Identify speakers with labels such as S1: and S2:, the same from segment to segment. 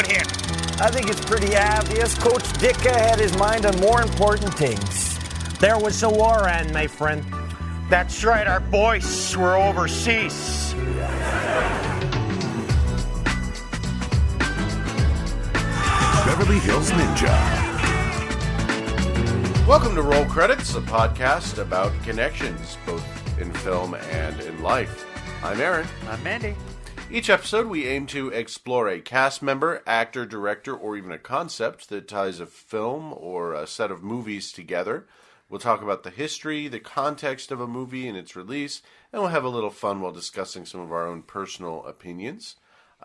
S1: doing here?
S2: I think it's pretty obvious. Coach Dicka had his mind on more important things.
S3: There was a war on, my friend.
S1: That's right, our boys were overseas.
S4: Beverly Hills Ninja.
S5: Welcome to Roll Credits, a podcast about connections, both in film and in life. I'm Aaron.
S1: I'm Mandy.
S5: Each episode, we aim to explore a cast member, actor, director, or even a concept that ties a film or a set of movies together. We'll talk about the history, the context of a movie and its release, and we'll have a little fun while discussing some of our own personal opinions.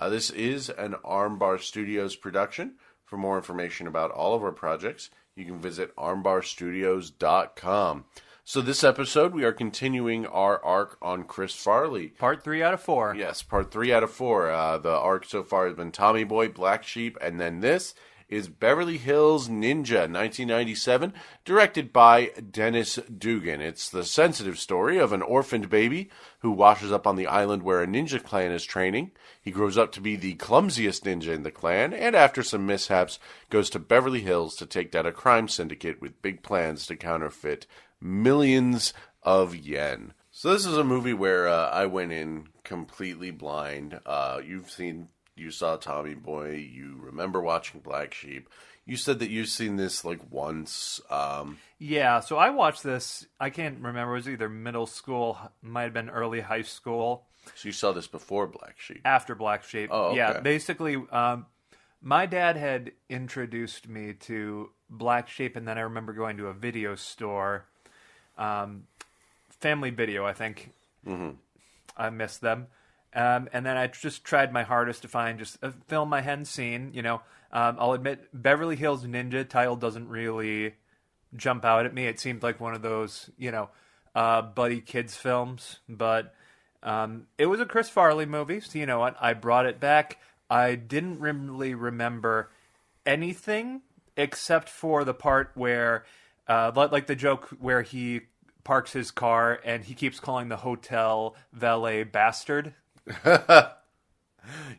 S5: This is an Armbar Studios production. For more information about all of our projects, you can visit armbarstudios.com. So this episode, we are continuing our arc on Chris Farley.
S1: Part 3 out of 4.
S5: Yes, part 3 out of 4. The arc so far has been Tommy Boy, Black Sheep, and then this is Beverly Hills Ninja, 1997, directed by Dennis Dugan. It's the sensitive story of an orphaned baby who washes up on the island where a ninja clan is training. He grows up to be the clumsiest ninja in the clan, and after some mishaps, goes to Beverly Hills to take down a crime syndicate with big plans to counterfeit millions of yen. So this is a movie where I went in completely blind. You saw Tommy Boy. You remember watching Black Sheep. You said that you've seen this like once.
S1: Yeah, so I watched this. I can't remember. It was either middle school, might have been early high school.
S5: So you saw this before Black Sheep?
S1: After Black Sheep.
S5: Oh, okay.
S1: Yeah, basically, my dad had introduced me to Black Sheep, and then I remember going to a video store, Family Video, I think. Mm-hmm. I missed them. And then I just tried my hardest to find just a film I hadn't seen. You know, I'll admit Beverly Hills Ninja title doesn't really jump out at me. It seemed like one of those, buddy kids films. But it was a Chris Farley movie, so you know what? I brought it back. I didn't really remember anything except for the part where, like the joke where he parks his car and he keeps calling the hotel valet bastard.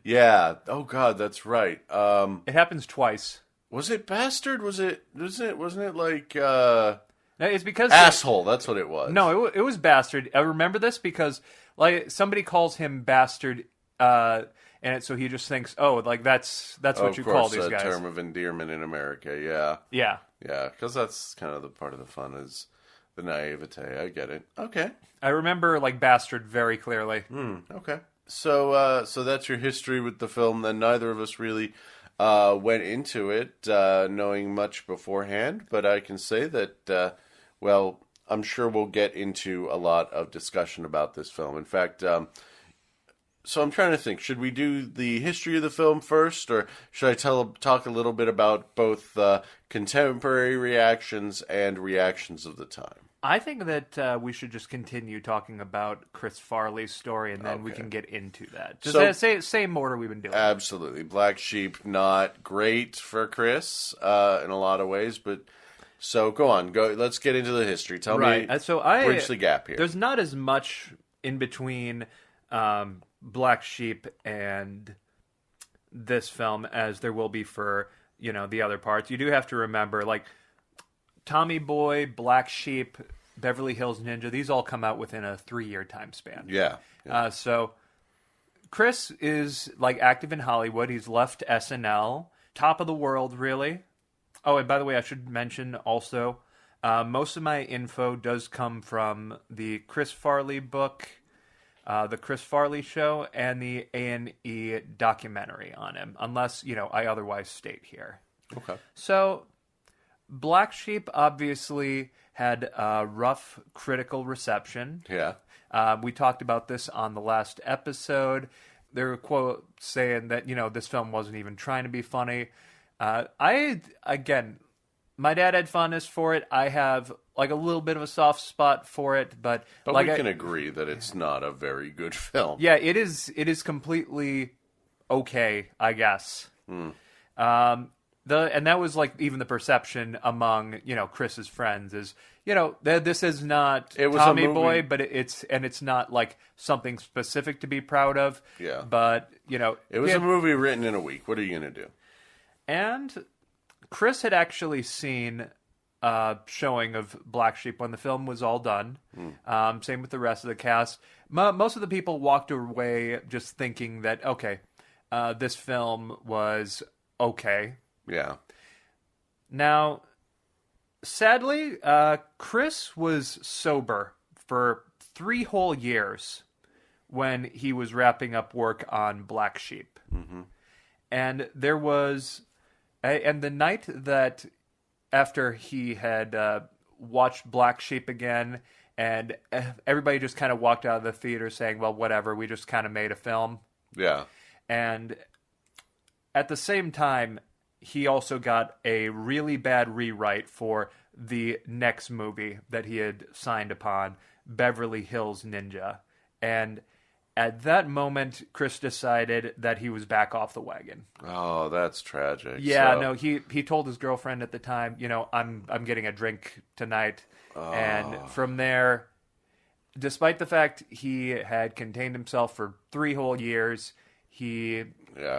S5: Yeah. Oh God, that's right.
S1: It happens twice.
S5: Was it bastard? Wasn't it like
S1: No, it's because
S5: asshole? That's what it was.
S1: No, it was bastard. I remember this because like somebody calls him bastard, and so he just thinks, oh, like that's what you call these guys.
S5: A term of endearment in America. Yeah.
S1: Yeah.
S5: Yeah, because that's kind of the part of the fun is the naivete. I get it. Okay.
S1: I remember like bastard very clearly.
S5: Okay. So that's your history with the film. Then neither of us really went into it knowing much beforehand, but I can say that, I'm sure we'll get into a lot of discussion about this film. In fact, so I'm trying to think, should we do the history of the film first, or should I talk a little bit about both contemporary reactions and reactions of the time?
S1: I think that we should just continue talking about Chris Farley's story, and then we can get into that. Just same order we've been doing.
S5: Absolutely. Black Sheep, not great for Chris in a lot of ways, but so go on. Let's get into the history. Tell me, bridge the gap here.
S1: There's not as much in between Black Sheep and this film as there will be for, the other parts. You do have to remember, like, Tommy Boy, Black Sheep, Beverly Hills Ninja, these all come out within a 3-year time span.
S5: Yeah.
S1: So Chris is like active in Hollywood. He's left SNL. Top of the world, really. Oh, and by the way, I should mention also, most of my info does come from the Chris Farley book, the Chris Farley Show, and the A&E documentary on him, unless, I otherwise state here.
S5: Okay.
S1: So Black Sheep obviously had a rough critical reception.
S5: Yeah.
S1: We talked about this on the last episode. There were quotes saying that, this film wasn't even trying to be funny. My dad had fondness for it. I have like a little bit of a soft spot for it, but like
S5: we can agree that it's not a very good film.
S1: Yeah, it is. It is completely okay, I guess. And that was like even the perception among, Chris's friends is, this is not Tommy Boy, but it's not like something specific to be proud of.
S5: Yeah.
S1: But,
S5: it was a movie written in a week. What are you going to do?
S1: And Chris had actually seen a showing of Black Sheep when the film was all done. Same with the rest of the cast. Most of the people walked away just thinking that, okay, this film was okay.
S5: Yeah.
S1: Now, sadly, Chris was sober for 3 whole years when he was wrapping up work on Black Sheep. Mm-hmm. And there was... And the night that after he had watched Black Sheep again, and everybody just kind of walked out of the theater saying, well, whatever, we just kind of made a film.
S5: Yeah.
S1: And at the same time, he also got a really bad rewrite for the next movie that he had signed upon, Beverly Hills Ninja. And at that moment, Chris decided that he was back off the wagon.
S5: Oh, that's tragic.
S1: Yeah,
S5: So-
S1: no, he told his girlfriend at the time, I'm getting a drink tonight. And from there, despite the fact he had contained himself for 3 whole years,
S5: Yeah,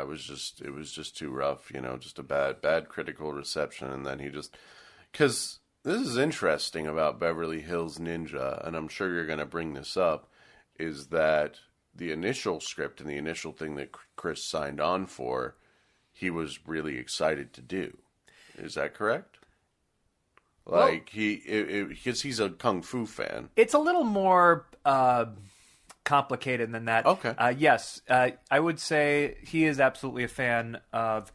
S5: it was just too rough, just a bad critical reception, and then he just, because this is interesting about Beverly Hills Ninja, and I'm sure you're going to bring this up, is that the initial script and the initial thing that Chris signed on for, he was really excited to do. Is that correct? Like, because he's a kung fu fan.
S1: it's a little more complicated than that.
S5: Okay.
S1: Yes, I would say he is absolutely a fan of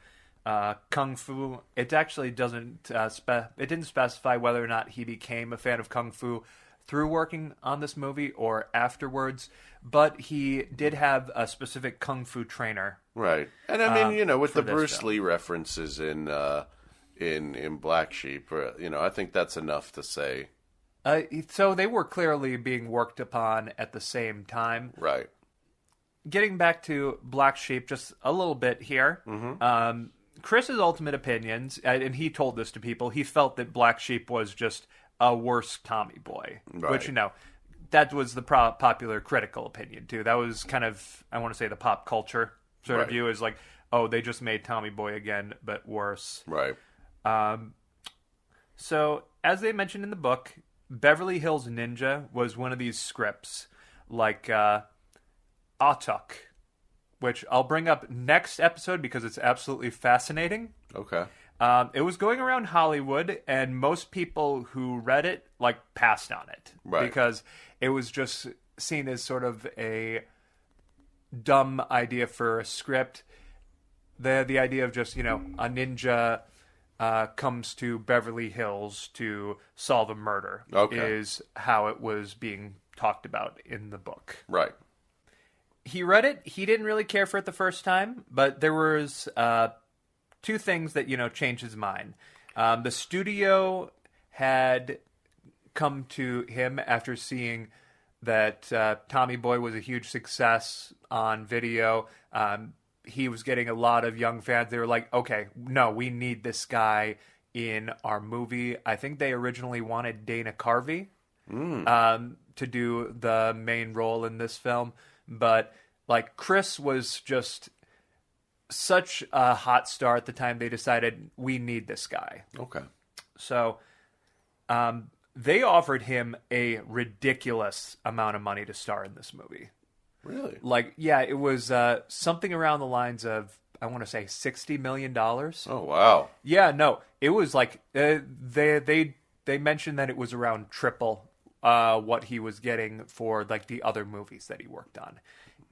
S1: kung fu. It actually doesn't it didn't specify whether or not he became a fan of kung fu through working on this movie or afterwards, but he did have a specific kung fu trainer.
S5: Right. And I mean, with
S1: for
S5: the
S1: this
S5: Bruce
S1: film.
S5: Lee references in Black Sheep, I think that's enough to say.
S1: So they were clearly being worked upon at the same time.
S5: Right.
S1: Getting back to Black Sheep just a little bit here. Chris's ultimate opinions, and he told this to people, he felt that Black Sheep was just a worse Tommy Boy.
S5: Right.
S1: Which, that was the popular critical opinion, too. That was kind of, I want to say, the pop culture sort of
S5: Right.
S1: view is like, oh, they just made Tommy Boy again, but worse.
S5: Right.
S1: So, as they mentioned in the book, Beverly Hills Ninja was one of these scripts, like Atuk, which I'll bring up next episode because it's absolutely fascinating.
S5: Okay.
S1: It was going around Hollywood, and most people who read it, passed on it.
S5: Right.
S1: Because it was just seen as sort of a dumb idea for a script. The idea of just, a ninja comes to Beverly Hills to solve a murder is how it was being talked about in the book.
S5: Right.
S1: He read it. He didn't really care for it the first time, but there was 2 things that, changed his mind. The studio had come to him after seeing that Tommy Boy was a huge success on video. He was getting a lot of young fans. They were like, okay, no, we need this guy in our movie. I think they originally wanted Dana Carvey to do the main role in this film. But, Chris was just such a hot star at the time, they decided, we need this guy.
S5: Okay.
S1: So they offered him a ridiculous amount of money to star in this movie.
S5: Really?
S1: It was something around the lines of, I want to say, $60 million.
S5: Oh, wow.
S1: Yeah, no, it was they mentioned that it was around triple what he was getting for the other movies that he worked on.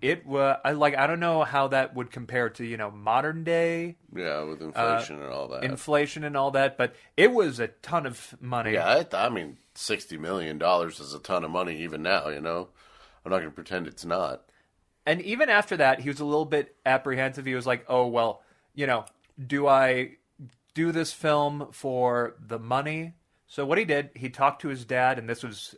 S1: It was I don't know how that would compare to modern day.
S5: Yeah, with inflation and all that.
S1: Inflation and all that, but it was a ton of money.
S5: Yeah, I mean, $60 million is a ton of money even now, I'm not going to pretend it's not.
S1: And even after that, he was a little bit apprehensive. He was like, oh, well, do I do this film for the money? So what he did, he talked to his dad, and this was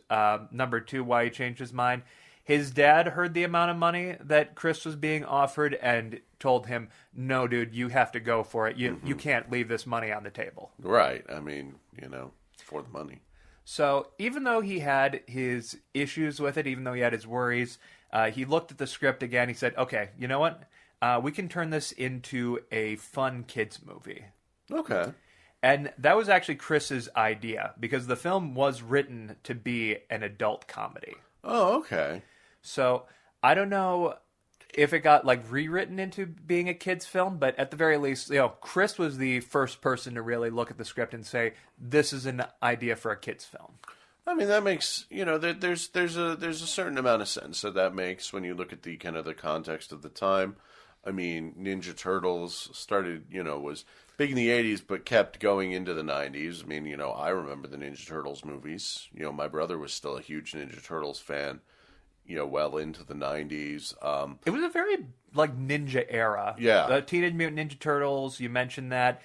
S1: number 2 why he changed his mind. His dad heard the amount of money that Chris was being offered and told him, no, dude, you have to go for it. You can't leave this money on the table.
S5: Right. I mean, for the money.
S1: So even though he had his issues with it, even though he had his worries, he looked at the script again. He said, okay, you know what? We can turn this into a fun kids movie.
S5: Okay.
S1: And that was actually Chris's idea, because the film was written to be an adult comedy.
S5: Oh, okay.
S1: So I don't know if it got like rewritten into being a kid's film, but at the very least, Chris was the first person to really look at the script and say, this is an idea for a kid's film.
S5: I mean, that makes, there's a certain amount of sense that makes when you look at the kind of the context of the time. I mean, Ninja Turtles started, was big in the 80s, but kept going into the 90s. I mean, I remember the Ninja Turtles movies. My brother was still a huge Ninja Turtles fan, well into the 90s.
S1: It was a very, ninja era.
S5: Yeah.
S1: The Teenage Mutant Ninja Turtles, you mentioned that.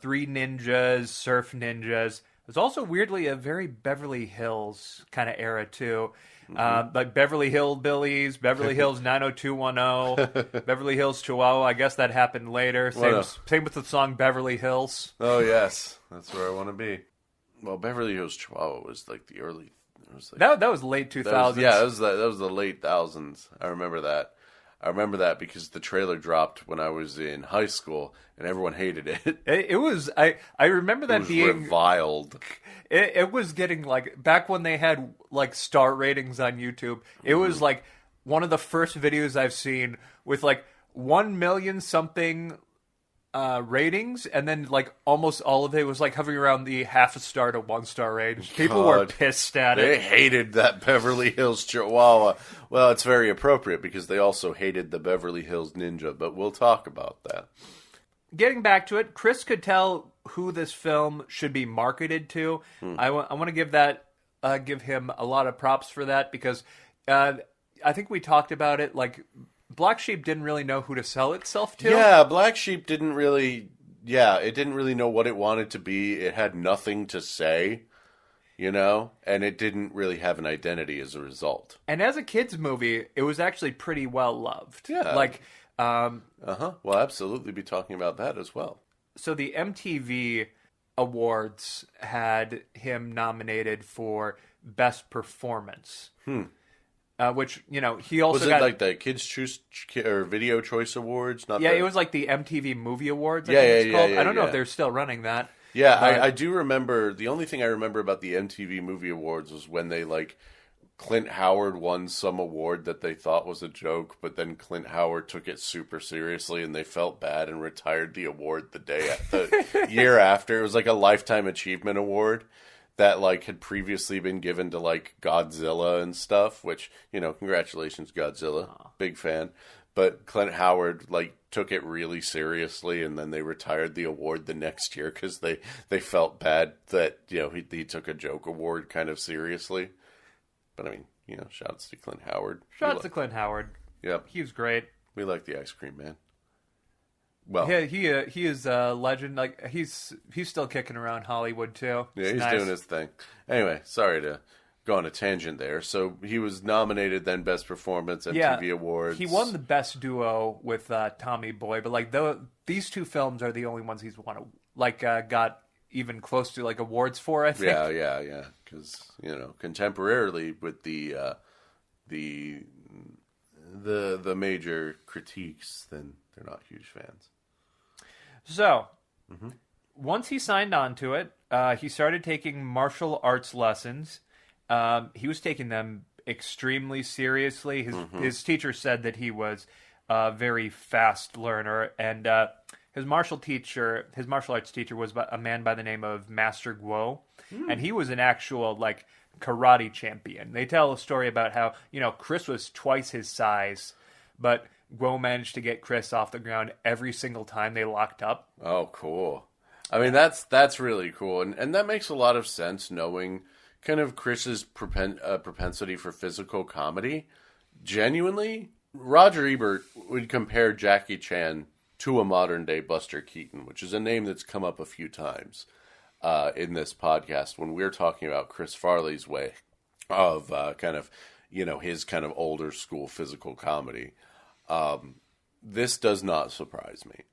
S1: Three Ninjas, Surf Ninjas. It was also, weirdly, a very Beverly Hills kind of era, too. Like Beverly Hillbillies, Beverly Hills 90210, Beverly Hills Chihuahua. I guess that happened later. Same with the song Beverly Hills.
S5: Oh, yes. That's where I want to be. Well, Beverly Hills Chihuahua was like the early...
S1: That was late 2000s.
S5: That was the late thousands. I remember that. I remember that because the trailer dropped when I was in high school, and everyone hated it.
S1: It was. I remember that being
S5: reviled.
S1: It was getting back when they had star ratings on YouTube. It was one of the first videos I've seen with 1 million something ratings, and then almost all of it was hovering around the half a star to 1 star range. People were pissed at it.
S5: They hated that Beverly Hills Chihuahua. Well, it's very appropriate because they also hated the Beverly Hills Ninja, but we'll talk about that.
S1: Getting back to it, Chris could tell who this film should be marketed to. I want to give him a lot of props for that, because I think we talked about it, Black Sheep didn't really know who to sell itself to.
S5: Yeah, Black Sheep didn't really know what it wanted to be. It had nothing to say, and it didn't really have an identity as a result.
S1: And as a kid's movie, it was actually pretty well loved.
S5: Yeah. We'll absolutely be talking about that as well. So
S1: the MTV Awards had him nominated for Best Performance. Which, he also
S5: was it
S1: got...
S5: the Kids Choose or Video Choice Awards?
S1: It was the MTV Movie Awards, I
S5: think
S1: it's called. I don't know if they're still running that.
S5: Yeah, I do remember. The only thing I remember about the MTV Movie Awards was when they, Clint Howard won some award that they thought was a joke, but then Clint Howard took it super seriously and they felt bad and retired the award the year after. It was a Lifetime Achievement Award that had previously been given to Godzilla and stuff, which, congratulations Godzilla. Aww. Big fan. But Clint Howard took it really seriously, and then they retired the award the next year because they felt bad that, he took a joke award kind of seriously. But I mean, shouts to Clint Howard.
S1: Shouts to Clint Howard.
S5: Yep.
S1: He was great.
S5: We like the Ice Cream Man. Well,
S1: yeah, he is a legend. He's still kicking around Hollywood too.
S5: Yeah, he's doing his thing. Anyway, sorry to go on a tangent there. So he was nominated then Best Performance at TV Awards.
S1: He won the Best Duo with Tommy Boy, but these two films are the only ones he's won. Got even close to awards for. I think.
S5: Yeah. Because contemporarily with the major critiques, then they're not huge fans.
S1: So, once he signed on to it, he started taking martial arts lessons. He was taking them extremely seriously. His teacher said that he was a very fast learner, and his martial arts teacher was a man by the name of Master Guo, and he was an actual karate champion. They tell a story about how Chris was twice his size, but Guo managed to get Chris off the ground every single time they locked up.
S5: Oh, cool. I mean, that's really cool. And that makes a lot of sense, knowing kind of Chris's propensity for physical comedy. Genuinely, Roger Ebert would compare Jackie Chan to a modern-day Buster Keaton, which is a name that's come up a few times in this podcast when we're talking about Chris Farley's way of his kind of older school physical comedy. This does not surprise me.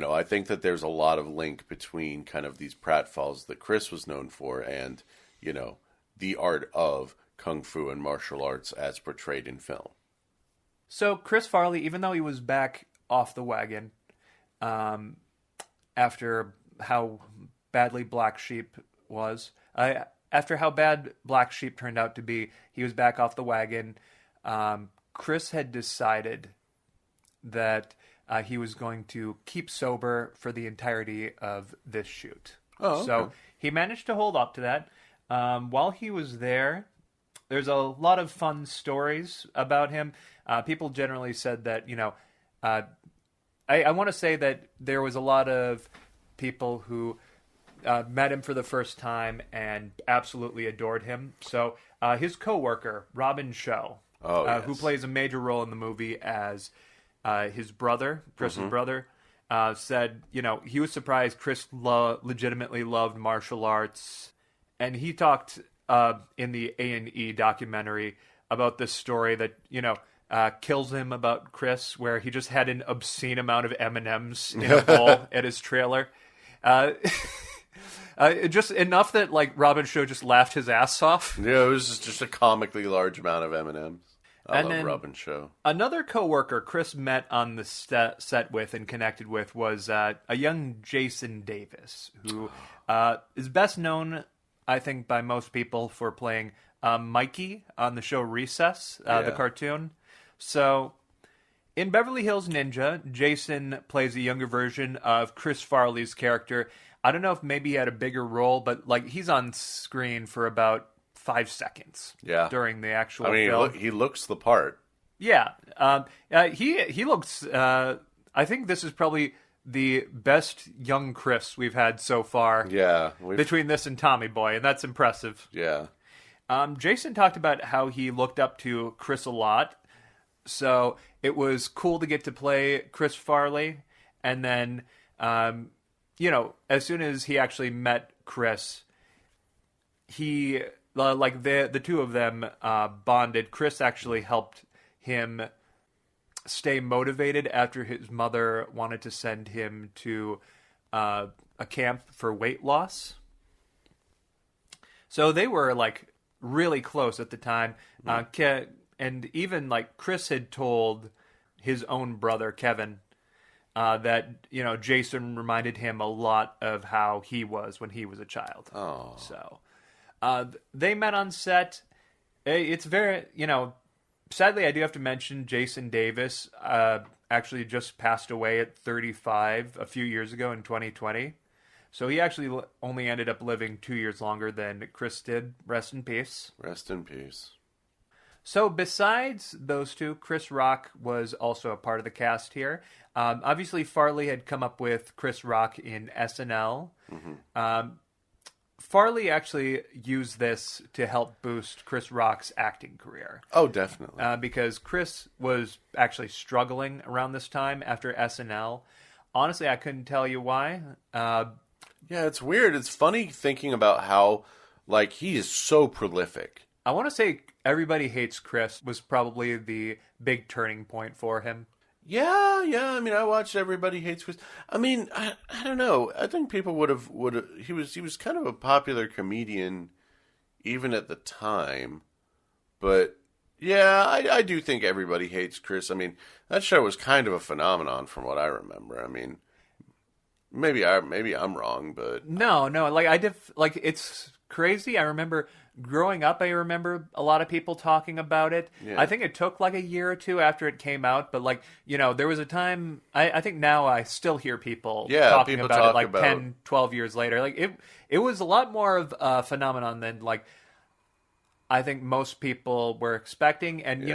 S5: I think that there's a lot of link between kind of these pratfalls that Chris was known for and, the art of kung fu and martial arts as portrayed in film.
S1: So Chris Farley, even though he was back off the wagon after how badly Black Sheep was. After how bad Black Sheep turned out to be, he was back off the wagon. Chris had decided that he was going to keep sober for the entirety of this shoot.
S5: Oh, okay.
S1: So he managed to hold up to that. While he was there, there's a lot of fun stories about him. People generally said that, I want to say that there was a lot of people who met him for the first time and absolutely adored him. So his co-worker, Robin Shou, who plays a major role in the movie as his brother, Chris's brother, said, he was surprised Chris legitimately loved martial arts. And he talked in the A&E documentary about this story that, kills him about Chris, where he just had an obscene amount of M&Ms in a bowl at his trailer. Just enough that, Robin Shou just laughed his ass off.
S5: Yeah, it was just a comically large amount of M&Ms. I love Robin Shou. Another
S1: coworker Chris met on the set with and connected with was a young Jason Davis, who is best known, I think, by most people for playing Mikey on the show Recess, the cartoon. So, in Beverly Hills Ninja, Jason plays a younger version of Chris Farley's character. I don't know if maybe he had a bigger role, but he's on screen for about 5 seconds. During the actual film.
S5: He looks the part.
S1: Yeah, he looks. I think this is probably the best young Chris we've had so far.
S5: Yeah,
S1: between this and Tommy Boy, and that's impressive.
S5: Yeah.
S1: Jason talked about how he looked up to Chris a lot. So it was cool to get to play Chris Farley. And then, as soon as he actually met Chris, he, the two of them bonded. Chris actually helped him stay motivated after his mother wanted to send him to a camp for weight loss. So they were, really close at the time. And even Chris had told his own brother Kevin that Jason reminded him a lot of how he was when he was a child.
S5: Oh,
S1: so they met on set. It's very sadly I do have to mention Jason Davis actually just passed away at 35 a few years ago in 2020. So he actually only ended up living 2 years longer than Chris did. Rest in peace.
S5: Rest in peace.
S1: So besides those two, Chris Rock was also a part of the cast here. Obviously, Farley had come up with Chris Rock in SNL. Mm-hmm. Farley actually used this to help boost Chris Rock's acting career.
S5: Oh, definitely.
S1: Because Chris was actually struggling around this time after SNL. Honestly, I couldn't tell you why.
S5: Yeah, it's weird. It's funny thinking about how, he is so prolific.
S1: I want to say Everybody Hates Chris was probably the big turning point for him.
S5: Yeah. I watched Everybody Hates Chris. I don't know. I think people would have. He was kind of a popular comedian, even at the time. But yeah, I do think Everybody Hates Chris. That show was kind of a phenomenon from what I remember. Maybe I'm wrong, but
S1: no. It's crazy. I remember. Growing up, I remember a lot of people talking about it. Yeah. I think it took a year or two after it came out, but there was a time, I think now I still hear people talking about it 10, 12 years later. It was a lot more of a phenomenon than I think most people were expecting. And,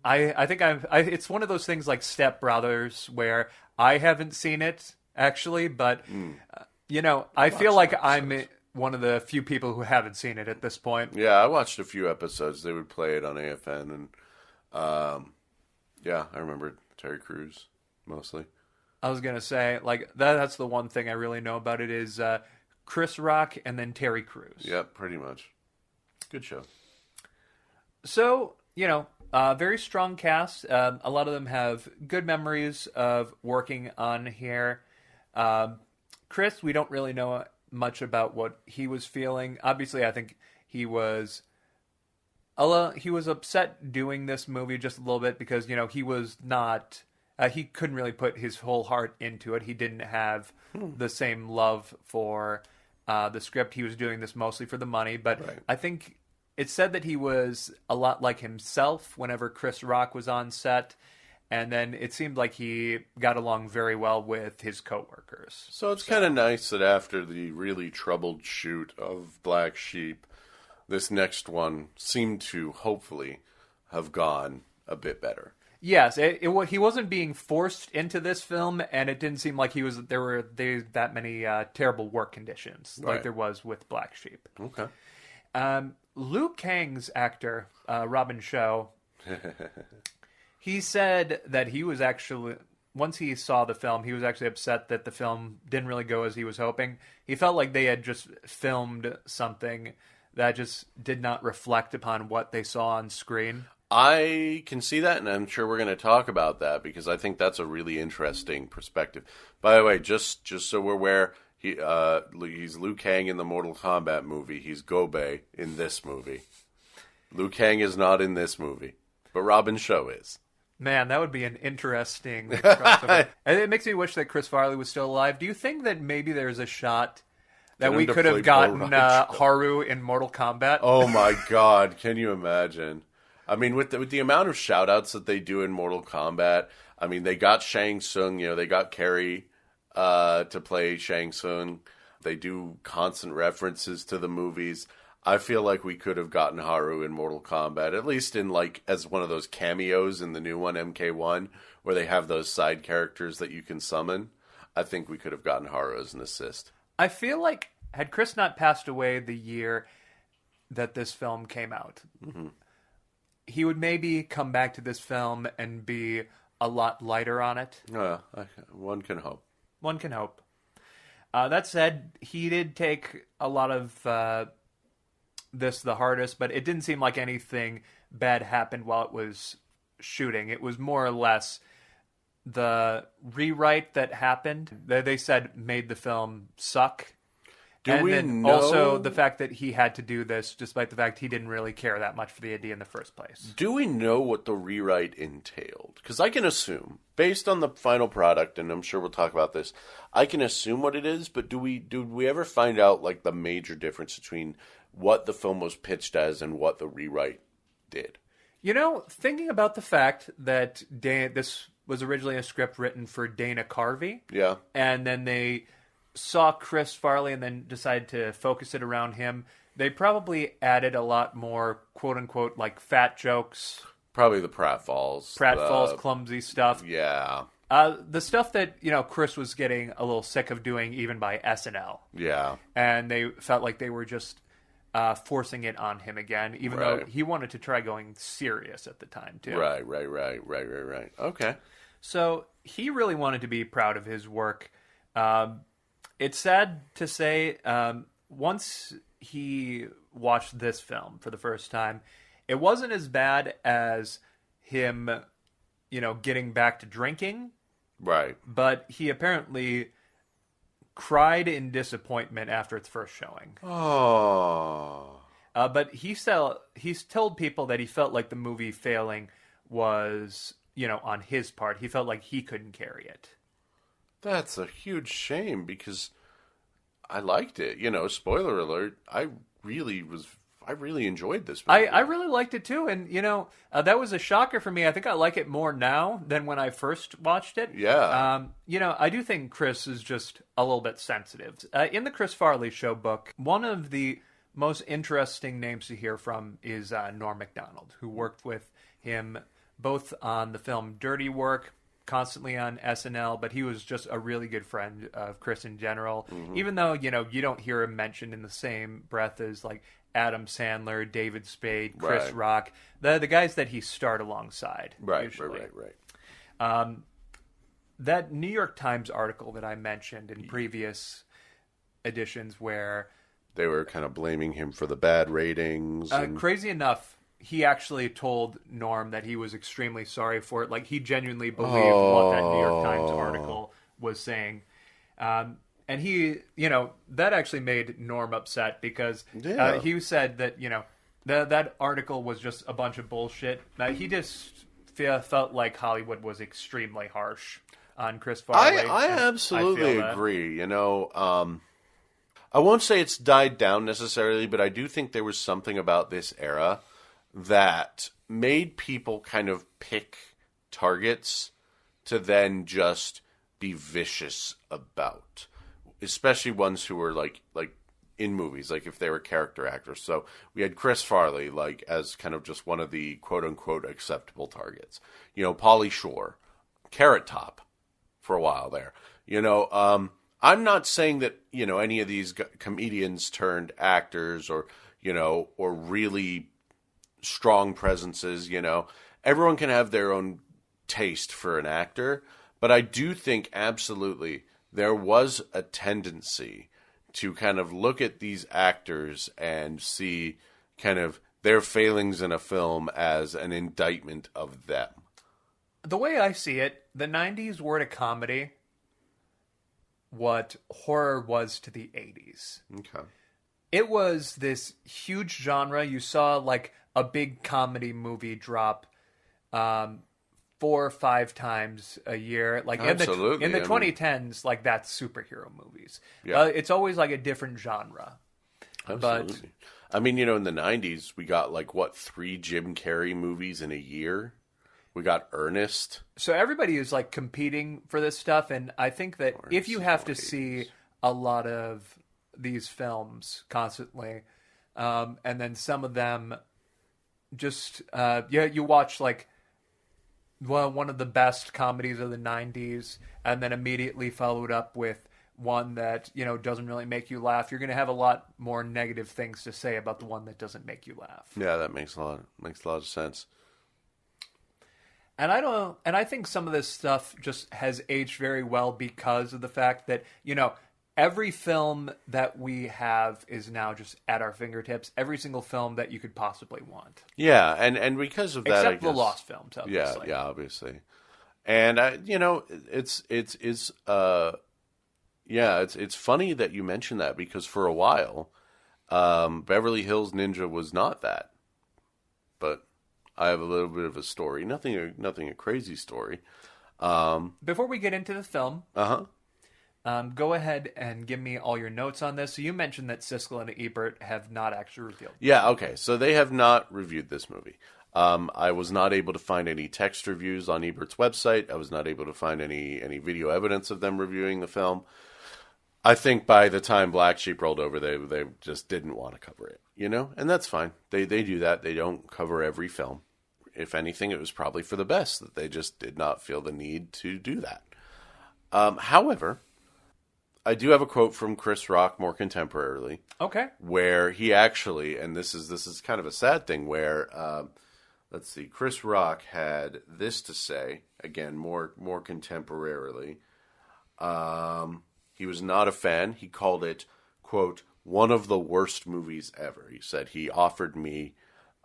S1: I think it's one of those things like Step Brothers where I haven't seen it actually, but, I feel like I'm one of the few people who haven't seen it at this point.
S5: Yeah, I watched a few episodes. They would play it on AFN, and I remember Terry Crews mostly.
S1: I was gonna say that's the one thing I really know about it is Chris Rock and then Terry Crews.
S5: Yep, pretty much. Good show.
S1: So very strong cast. A lot of them have good memories of working on here. Chris, we don't really know much about what he was feeling. Obviously, I think he was upset doing this movie just a little bit because he was not he couldn't really put his whole heart into it. He didn't have the same love for the script. He was doing this mostly for the money, but I think it's said that he was a lot like himself whenever Chris Rock was on set. And then it seemed like he got along very well with his coworkers.
S5: So it's kind of nice that after the really troubled shoot of Black Sheep, this next one seemed to hopefully have gone a bit better.
S1: Yes, he wasn't being forced into this film, and it didn't seem like there were that many terrible work conditions like there was with Black Sheep.
S5: Okay.
S1: Liu Kang's actor, Robin Shou, he said that he was actually, once he saw the film, he was actually upset that the film didn't really go as he was hoping. He felt like they had just filmed something that just did not reflect upon what they saw on screen.
S5: I can see that, and I'm sure we're going to talk about that because I think that's a really interesting perspective. By the way, just so we're aware, he's Liu Kang in the Mortal Kombat movie. He's Gobei in this movie. Liu Kang is not in this movie, but Robin Shou is.
S1: Man, that would be an interesting crossover. And it makes me wish that Chris Farley was still alive. Do you think that maybe there's a shot that we could have gotten Haru in Mortal Kombat?
S5: Oh my God, can you imagine? I mean, with the amount of shout-outs that they do in Mortal Kombat, I mean, they got Shang Tsung, they got Carrie to play Shang Tsung. They do constant references to the movies. I feel like we could have gotten Haru in Mortal Kombat, at least in as one of those cameos in the new one, MK1, where they have those side characters that you can summon. I think we could have gotten Haru as an assist.
S1: I feel like had Chris not passed away the year that this film came out, he would maybe come back to this film and be a lot lighter on it.
S5: One can hope.
S1: One can hope. That said, he did take a lot of this the hardest, but it didn't seem like anything bad happened while it was shooting. It was more or less the rewrite that happened that they said made the film suck. Also the fact that he had to do this despite the fact he didn't really care that much for the idea in the first place.
S5: Do we know what the rewrite entailed? Because I can assume, based on the final product, and I'm sure we'll talk about this, I can assume what it is, but do we ever find out the major difference between what the film was pitched as and what the rewrite did?
S1: Thinking about the fact that this was originally a script written for Dana Carvey.
S5: Yeah.
S1: And then they saw Chris Farley and then decided to focus it around him. They probably added a lot more, quote-unquote, fat jokes.
S5: Probably the pratfalls.
S1: Clumsy stuff.
S5: Yeah.
S1: The stuff that, Chris was getting a little sick of doing even by SNL.
S5: Yeah.
S1: And they felt like they were just forcing it on him again, even though he wanted to try going serious at the time, too.
S5: Right. Okay.
S1: So he really wanted to be proud of his work. It's sad to say, once he watched this film for the first time, it wasn't as bad as him, getting back to drinking.
S5: Right.
S1: But he apparently cried in disappointment after its first showing.
S5: Oh.
S1: But he's told people that he felt like the movie failing was, on his part. He felt like he couldn't carry it.
S5: That's a huge shame because I liked it. Spoiler alert, I really enjoyed this movie.
S1: I really liked it too, and that was a shocker for me. I think I like it more now than when I first watched it.
S5: Yeah.
S1: I do think Chris is just a little bit sensitive. In the Chris Farley Show book, one of the most interesting names to hear from is Norm Macdonald, who worked with him both on the film Dirty Work, constantly on SNL, but he was just a really good friend of Chris in general. Mm-hmm. Even though, you don't hear him mentioned in the same breath as Adam Sandler, David Spade, Chris Rock, the guys that he starred alongside.
S5: Right.
S1: That New York Times article that I mentioned in previous editions where
S5: they were kind of blaming him for the bad ratings.
S1: Crazy enough, he actually told Norm that he was extremely sorry for it. He genuinely believed what that New York Times article was saying. And he, that actually made Norm upset because he said that, that article was just a bunch of bullshit. He just felt like Hollywood was extremely harsh on Chris Farley.
S5: I absolutely agree. You know, I won't say it's died down necessarily, but I do think there was something about this era that made people kind of pick targets to then just be vicious about, especially ones who were like in movies, like if they were character actors. So we had Chris Farley like as kind of just one of the quote unquote acceptable targets. You know, Pauly Shore, Carrot Top for a while there. You know, I'm not saying that, you know, any of these comedians turned actors or, you know, or really strong presences, you know. Everyone can have their own taste for an actor, but I do think absolutely there was a tendency to kind of look at these actors and see kind of their failings in a film as an indictment of them.
S1: The way I see it, the 90s were to comedy what horror was to the 80s.
S5: Okay.
S1: It was this huge genre. You saw like a big comedy movie drop 4 or 5 times a year. Like
S5: Absolutely.
S1: in the 2010s, like that's superhero movies.
S5: Yeah.
S1: It's always like a different genre.
S5: Absolutely.
S1: But,
S5: I mean, you know, in the 90s, we got like, 3 Jim Carrey movies in a year? We got Ernest.
S1: So everybody is like competing for this stuff, and I think that if you have to see a lot of these films constantly, and then some of them just you watch like one of the best comedies of the 90s, and then immediately followed up with one that, you know, doesn't really make you laugh, you're going to have a lot more negative things to say about the one that doesn't make you laugh.
S5: Yeah, that makes a lot of sense.
S1: And I think some of this stuff just has aged very well because of the fact that, you know, every film that we have is now just at our fingertips. Every single film that you could possibly want.
S5: Yeah, and because of that,
S1: except the lost films, obviously.
S5: Yeah, obviously. And you know, it's funny that you mentioned that, because for a while, Beverly Hills Ninja was not that. But I have a little bit of a story. Nothing a crazy story.
S1: Before we get into the film, go ahead and give me all your notes on this. So you mentioned that Siskel and Ebert have not actually revealed.
S5: Yeah, okay. So they have not reviewed this movie. I was not able to find any text reviews on Ebert's website. I was not able to find any video evidence of them reviewing the film. I think by the time Black Sheep rolled over, they just didn't want to cover it, you know? And that's fine. They do that. They don't cover every film. If anything, it was probably for the best that they just did not feel the need to do that. However, I do have a quote from Chris Rock more contemporarily.
S1: Okay.
S5: Where he actually, and this is kind of a sad thing, where, let's see, Chris Rock had this to say, again, more contemporarily. He was not a fan. He called it, quote, one of the worst movies ever. He said he offered me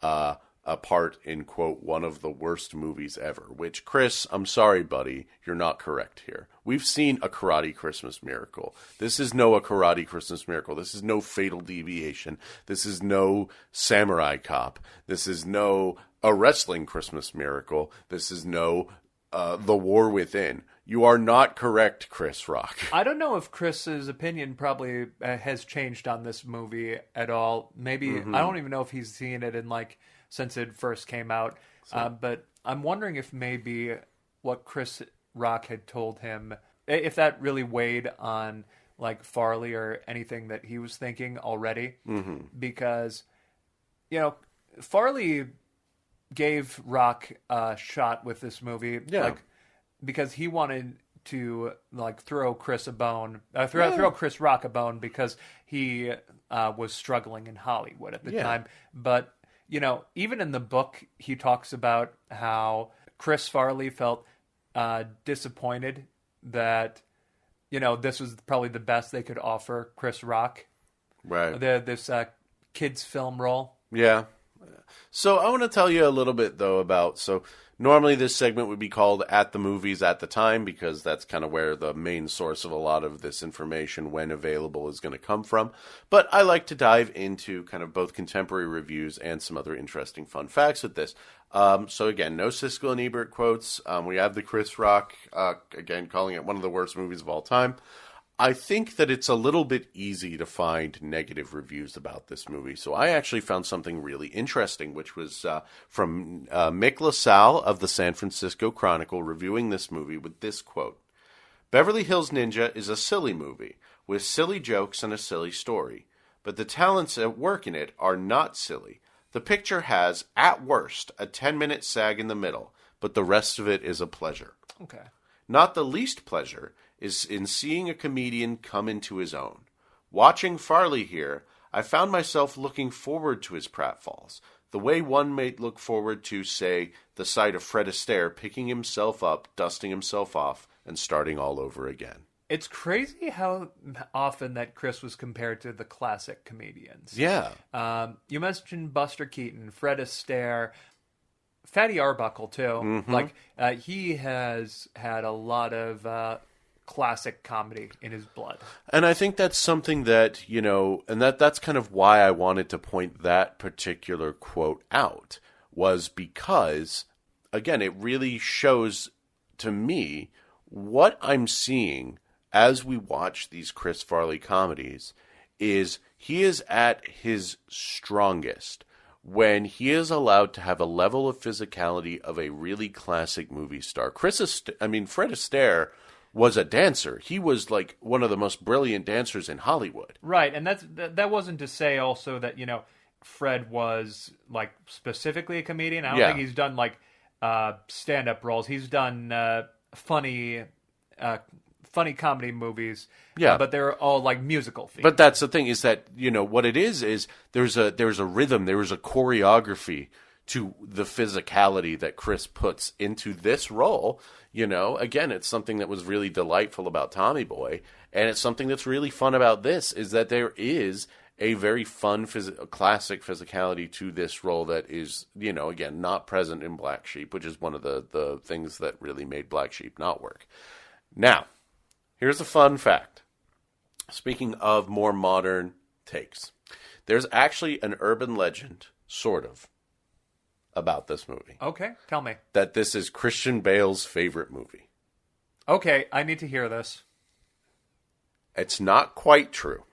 S5: a part in, quote, one of the worst movies ever. Which, Chris, I'm sorry, buddy, you're not correct here. We've seen A Karate Christmas Miracle. This is no A Karate Christmas Miracle. This is no Fatal Deviation. This is no Samurai Cop. This is no A Wrestling Christmas Miracle. This is no The War Within. You are not correct, Chris Rock.
S1: I don't know if Chris's opinion probably has changed on this movie at all. Maybe, I don't even know if he's seen it since it first came out. But I'm wondering if maybe what Chris Rock had told him, if that really weighed on like Farley or anything that he was thinking already. Mm-hmm. Because, you know, Farley gave Rock a shot with this movie.
S5: Yeah.
S1: Because he wanted to throw Chris a bone, throw Chris Rock a bone, because he was struggling in Hollywood at the time. But you know, even in the book, he talks about how Chris Farley felt disappointed that, you know, this was probably the best they could offer Chris Rock.
S5: Right.
S1: This kids film role.
S5: Yeah. So I want to tell you a little bit, though, about... So normally this segment would be called At the Movies at the Time, because that's kind of where the main source of a lot of this information, when available, is going to come from. But I like to dive into kind of both contemporary reviews and some other interesting fun facts with this. So again, no Siskel and Ebert quotes. We have the Chris Rock, again, calling it one of the worst movies of all time. I think that it's a little bit easy to find negative reviews about this movie. So I actually found something really interesting, which was from Mick LaSalle of the San Francisco Chronicle, reviewing this movie with this quote: "Beverly Hills Ninja is a silly movie with silly jokes and a silly story. But the talents at work in it are not silly. The picture has, at worst, a 10-minute sag in the middle, but the rest of it is a pleasure.
S1: Okay.
S5: Not the least pleasure is in seeing a comedian come into his own. Watching Farley here, I found myself looking forward to his pratfalls, the way one might look forward to, say, the sight of Fred Astaire picking himself up, dusting himself off, and starting all over again."
S1: It's crazy how often that Chris was compared to the classic comedians.
S5: Yeah.
S1: You mentioned Buster Keaton, Fred Astaire, Fatty Arbuckle, too.
S5: Mm-hmm.
S1: Like, he has had a lot of classic comedy in his blood.
S5: And I think that's something that, and that's kind of why I wanted to point that particular quote out, was because, again, it really shows to me what I'm seeing as we watch these Chris Farley comedies is he is at his strongest when he is allowed to have a level of physicality of a really classic movie star. Fred Astaire was a dancer. He was like one of the most brilliant dancers in Hollywood.
S1: Right, and that wasn't to say also that, Fred was like specifically a comedian. I don't think he's done like stand-up roles. He's done funny comedy movies.
S5: Yeah.
S1: But they're all like musical themes.
S5: But that's the thing, is that, what it is there's a rhythm, there is a choreography to the physicality that Chris puts into this role. Again, it's something that was really delightful about Tommy Boy, and it's something that's really fun about this, is that there is a very fun classic physicality to this role that is, again, not present in Black Sheep, which is one of the things that really made Black Sheep not work. Now, here's a fun fact. Speaking of more modern takes, there's actually an urban legend, sort of, about this movie.
S1: Okay, tell me.
S5: That this is Christian Bale's favorite movie.
S1: Okay, I need to hear this.
S5: It's not quite true.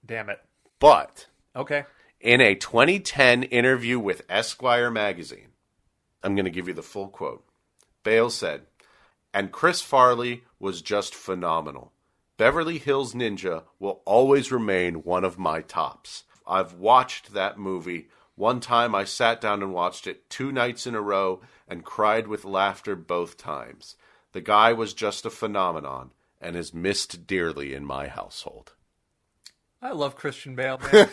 S1: Damn it.
S5: But,
S1: okay,
S5: in a 2010 interview with Esquire magazine, I'm going to give you the full quote. Bale said, "And Chris Farley was just phenomenal. Beverly Hills Ninja will always remain one of my tops. I've watched that movie. One time I sat down and watched it 2 nights in a row and cried with laughter both times. The guy was just a phenomenon and is missed dearly in my household."
S1: I love Christian Bale, man.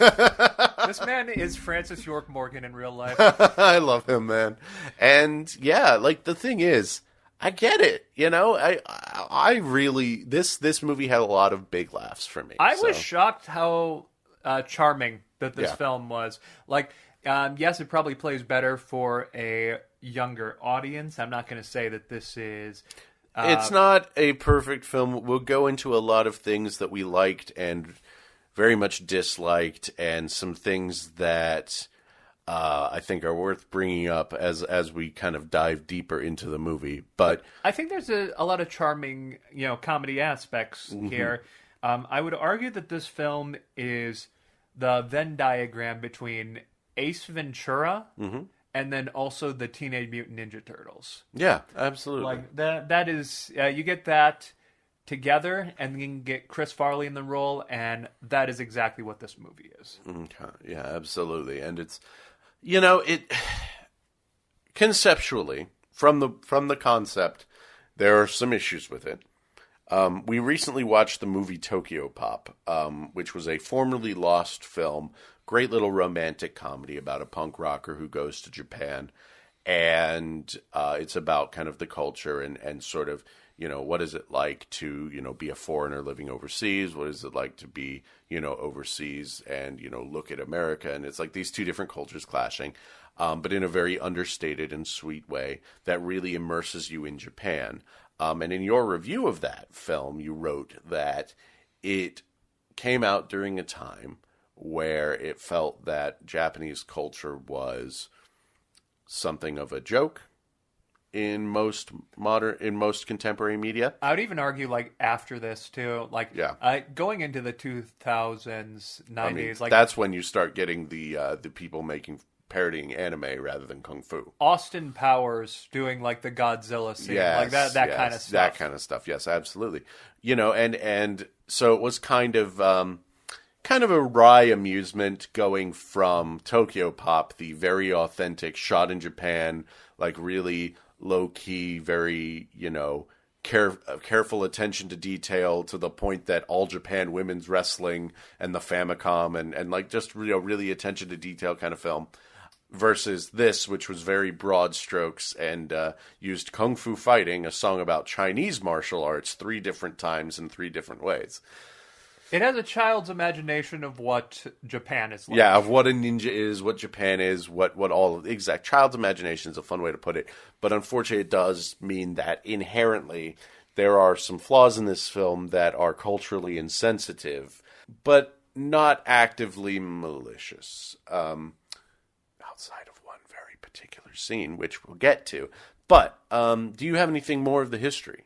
S1: This man is Francis York Morgan in real life.
S5: I love him, man. And yeah, like the thing is, I get it. I really, this movie had a lot of big laughs for me.
S1: I was shocked how charming that this film was. Like, yes, it probably plays better for a younger audience. I'm not going to say that this is...
S5: it's not a perfect film. We'll go into a lot of things that we liked and very much disliked, and some things that I think are worth bringing up as we kind of dive deeper into the movie. But
S1: I think there's a lot of charming, comedy aspects here. I would argue that this film is the Venn diagram between Ace Ventura and then also the Teenage Mutant Ninja Turtles.
S5: Yeah, absolutely.
S1: Like that is you get that together, and you can get Chris Farley in the role, and that is exactly what this movie is.
S5: Okay. Yeah, absolutely. And it's, it conceptually, from the concept, there are some issues with it. We recently watched the movie Tokyo Pop, which was a formerly lost film, great little romantic comedy about a punk rocker who goes to Japan, and it's about kind of the culture and sort of what is it like to, be a foreigner living overseas? What is it like to be, overseas and, look at America? And it's like these two different cultures clashing, but in a very understated and sweet way that really immerses you in Japan. And in your review of that film, you wrote that it came out during a time where it felt that Japanese culture was something of a joke in most contemporary media.
S1: I would even argue like after this too, like going into the 2000s, 90s,
S5: that's when you start getting the people parodying anime rather than kung fu.
S1: Austin Powers doing like the Godzilla scene, like that kind of stuff.
S5: That kind of stuff. Yes, absolutely. And so it was kind of a wry amusement going from Tokyo Pop, the very authentic, shot in Japan, like really low-key, very, careful attention to detail to the point that All Japan Women's Wrestling and the Famicom and like just, really attention to detail kind of film, versus this, which was very broad strokes and used Kung Fu Fighting, a song about Chinese martial arts, 3 different times in 3 different ways.
S1: It has a child's imagination of what Japan is like.
S5: Yeah, of what a ninja is, what Japan is, what all... Exact. Child's imagination is a fun way to put it. But unfortunately, it does mean that inherently there are some flaws in this film that are culturally insensitive, but not actively malicious. Outside of one very particular scene, which we'll get to. But do you have anything more of the history?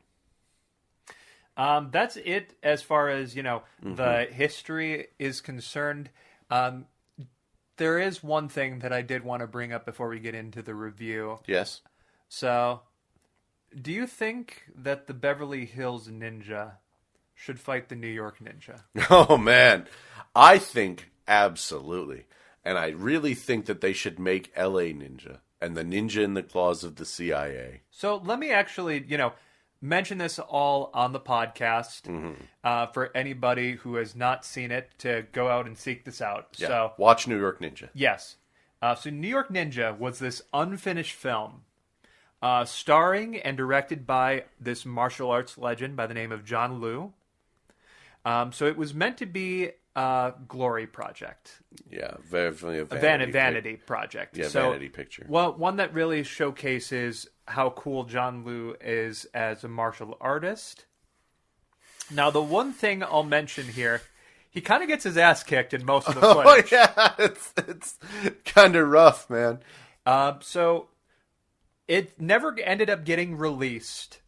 S1: That's it as far as, the history is concerned. There is one thing that I did want to bring up before we get into the review.
S5: Yes.
S1: So, do you think that the Beverly Hills Ninja should fight the New York Ninja?
S5: Oh, man. I think absolutely. And I really think that they should make L.A. Ninja and the ninja in the claws of the CIA.
S1: So let me actually, mention this all on the podcast for anybody who has not seen it to go out and seek this out.
S5: Yeah.
S1: So
S5: watch New York Ninja.
S1: Yes. So New York Ninja was this unfinished film starring and directed by this martial arts legend by the name of John Liu. So it was meant to be a glory project.
S5: Yeah, definitely a
S1: vanity project.
S5: Yeah,
S1: so,
S5: vanity picture.
S1: Well, one that really showcases how cool John Liu is as a martial artist. Now, the one thing I'll mention here, he kind of gets his ass kicked in most of the footage.
S5: Oh, yeah, it's kind of rough, man.
S1: So it never ended up getting released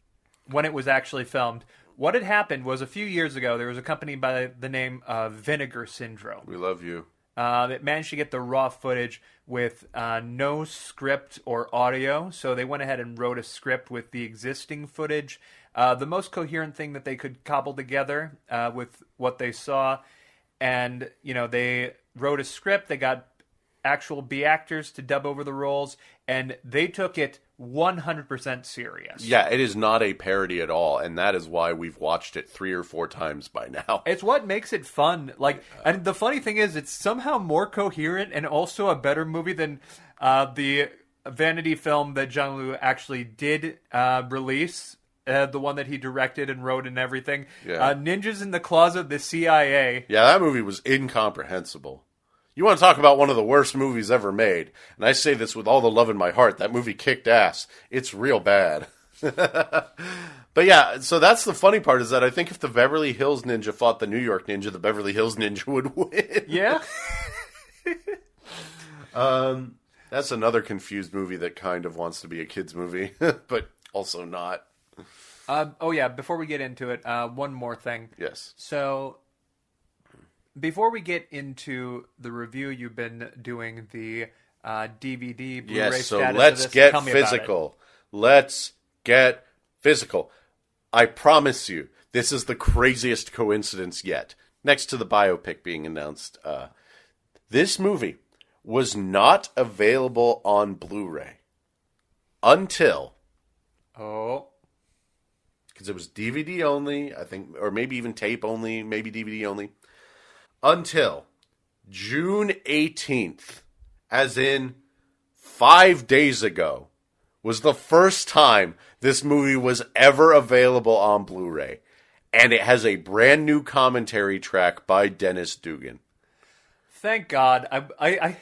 S1: when it was actually filmed. What had happened was a few years ago, there was a company by the name of Vinegar Syndrome.
S5: We love you.
S1: That managed to get the raw footage with no script or audio. So they went ahead and wrote a script with the existing footage. The most coherent thing that they could cobble together with what they saw. And, they wrote a script. They got actual B actors to dub over the roles. And they took it 100% serious.
S5: Yeah, it is not a parody at all, and that is why we've watched it 3 or 4 times by now.
S1: It's what makes it fun. And the funny thing is, it's somehow more coherent and also a better movie than the vanity film that John Liu actually did release. The one that he directed and wrote and everything.
S5: Yeah.
S1: Ninjas in the Claws of the CIA.
S5: Yeah, that movie was incomprehensible. You want to talk about one of the worst movies ever made, and I say this with all the love in my heart, that movie kicked ass. It's real bad. But yeah, so that's the funny part, is that I think if the Beverly Hills Ninja fought the New York Ninja, the Beverly Hills Ninja would win.
S1: Yeah?
S5: That's another confused movie that kind of wants to be a kid's movie, but also not.
S1: Before we get into it, one more thing.
S5: Yes.
S1: So, before we get into the review, you've been doing the DVD, Blu-ray
S5: yes, so
S1: status
S5: let's
S1: of this.
S5: get
S1: Tell me about
S5: physical. Let's get physical. I promise you, this is the craziest coincidence yet. Next to the biopic being announced, this movie was not available on Blu-ray until...
S1: Oh...
S5: because it was DVD only, I think, or maybe even tape only, maybe DVD only, until June 18th, as in 5 days ago, was the first time this movie was ever available on Blu-ray. And it has a brand new commentary track by Dennis Dugan.
S1: Thank God. I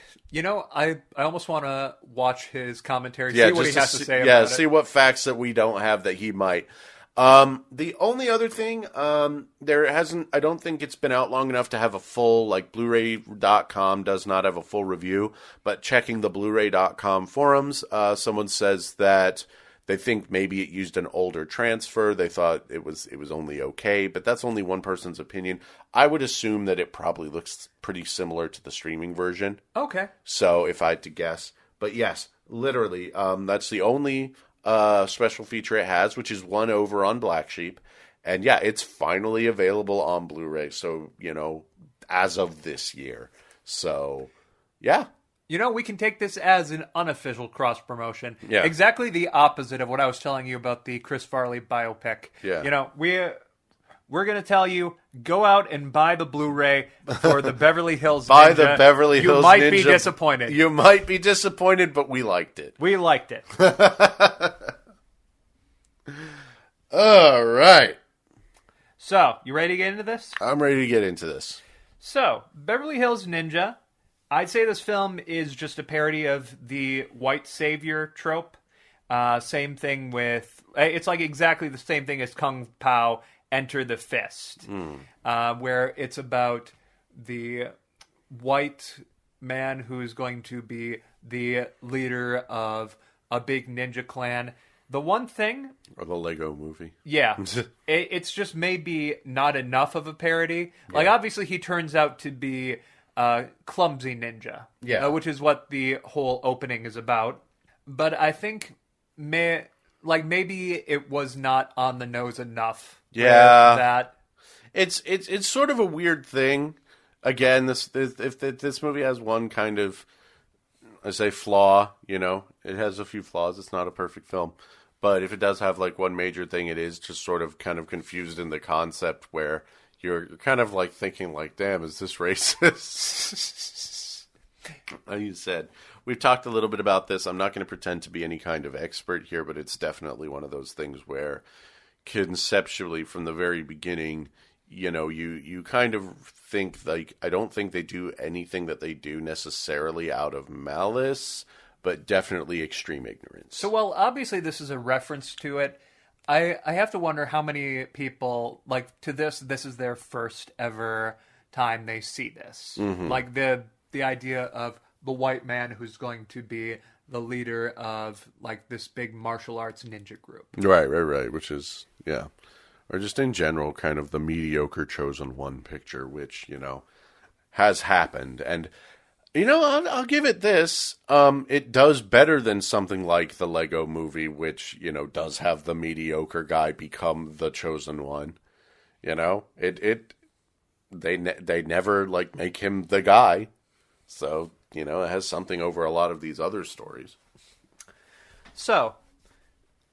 S1: almost want to watch his commentary, see what he has to say about it.
S5: See what facts that we don't have that he might. The only other thing, I don't think it's been out long enough to have a full, like Blu-ray.com does not have a full review, but checking the Blu-ray.com forums, someone says that they think maybe it used an older transfer. They thought it was only okay, but that's only one person's opinion. I would assume that it probably looks pretty similar to the streaming version.
S1: Okay.
S5: So if I had to guess, but yes, literally, that's the only special feature it has, which is one over on Black Sheep. And yeah, it's finally available on Blu-ray. So, as of this year. So, yeah.
S1: We can take this as an unofficial cross-promotion.
S5: Yeah.
S1: Exactly the opposite of what I was telling you about the Chris Farley biopic.
S5: Yeah.
S1: We're going to tell you, go out and buy the Blu-ray for the Beverly Hills
S5: Buy
S1: Ninja.
S5: the Beverly Hills
S1: Ninja. You might
S5: Ninja.
S1: be disappointed.
S5: You might be disappointed, but we liked it.
S1: We liked it.
S5: All right.
S1: So, you ready to get into this?
S5: I'm ready to get into this.
S1: So, Beverly Hills Ninja. I'd say this film is just a parody of the white savior trope. Same thing with... It's like exactly the same thing as Kung Pao Enter the Fist. Where it's about the white man who's going to be the leader of a big ninja clan. The one thing...
S5: Or the Lego movie.
S1: Yeah. It's just maybe not enough of a parody. Yeah. Like, obviously, he turns out to be... clumsy ninja, which is what the whole opening is about. But I think maybe it was not on the nose enough.
S5: Yeah,
S1: that
S5: it's sort of a weird thing. Again, this movie has one kind of, I say, flaw. It has a few flaws. It's not a perfect film, but if it does have like one major thing, it is just sort of kind of confused in the concept where. You're kind of like thinking like, damn, is this racist? Like you said, we've talked a little bit about this. I'm not going to pretend to be any kind of expert here, but it's definitely one of those things where conceptually from the very beginning, you kind of think like, I don't think they do anything that they do necessarily out of malice, but definitely extreme ignorance.
S1: So, well, obviously this is a reference to it. I have to wonder how many people, like, to this is their first ever time they see this. Mm-hmm. Like, the idea of the white man who's going to be the leader of, like, this big martial arts ninja group.
S5: Right. Which is, yeah. Or just in general, kind of the mediocre chosen one picture, which, has happened. And... I'll give it this. It does better than something like the Lego movie, which, does have the mediocre guy become the chosen one. They never, like, make him the guy. So, it has something over a lot of these other stories.
S1: So,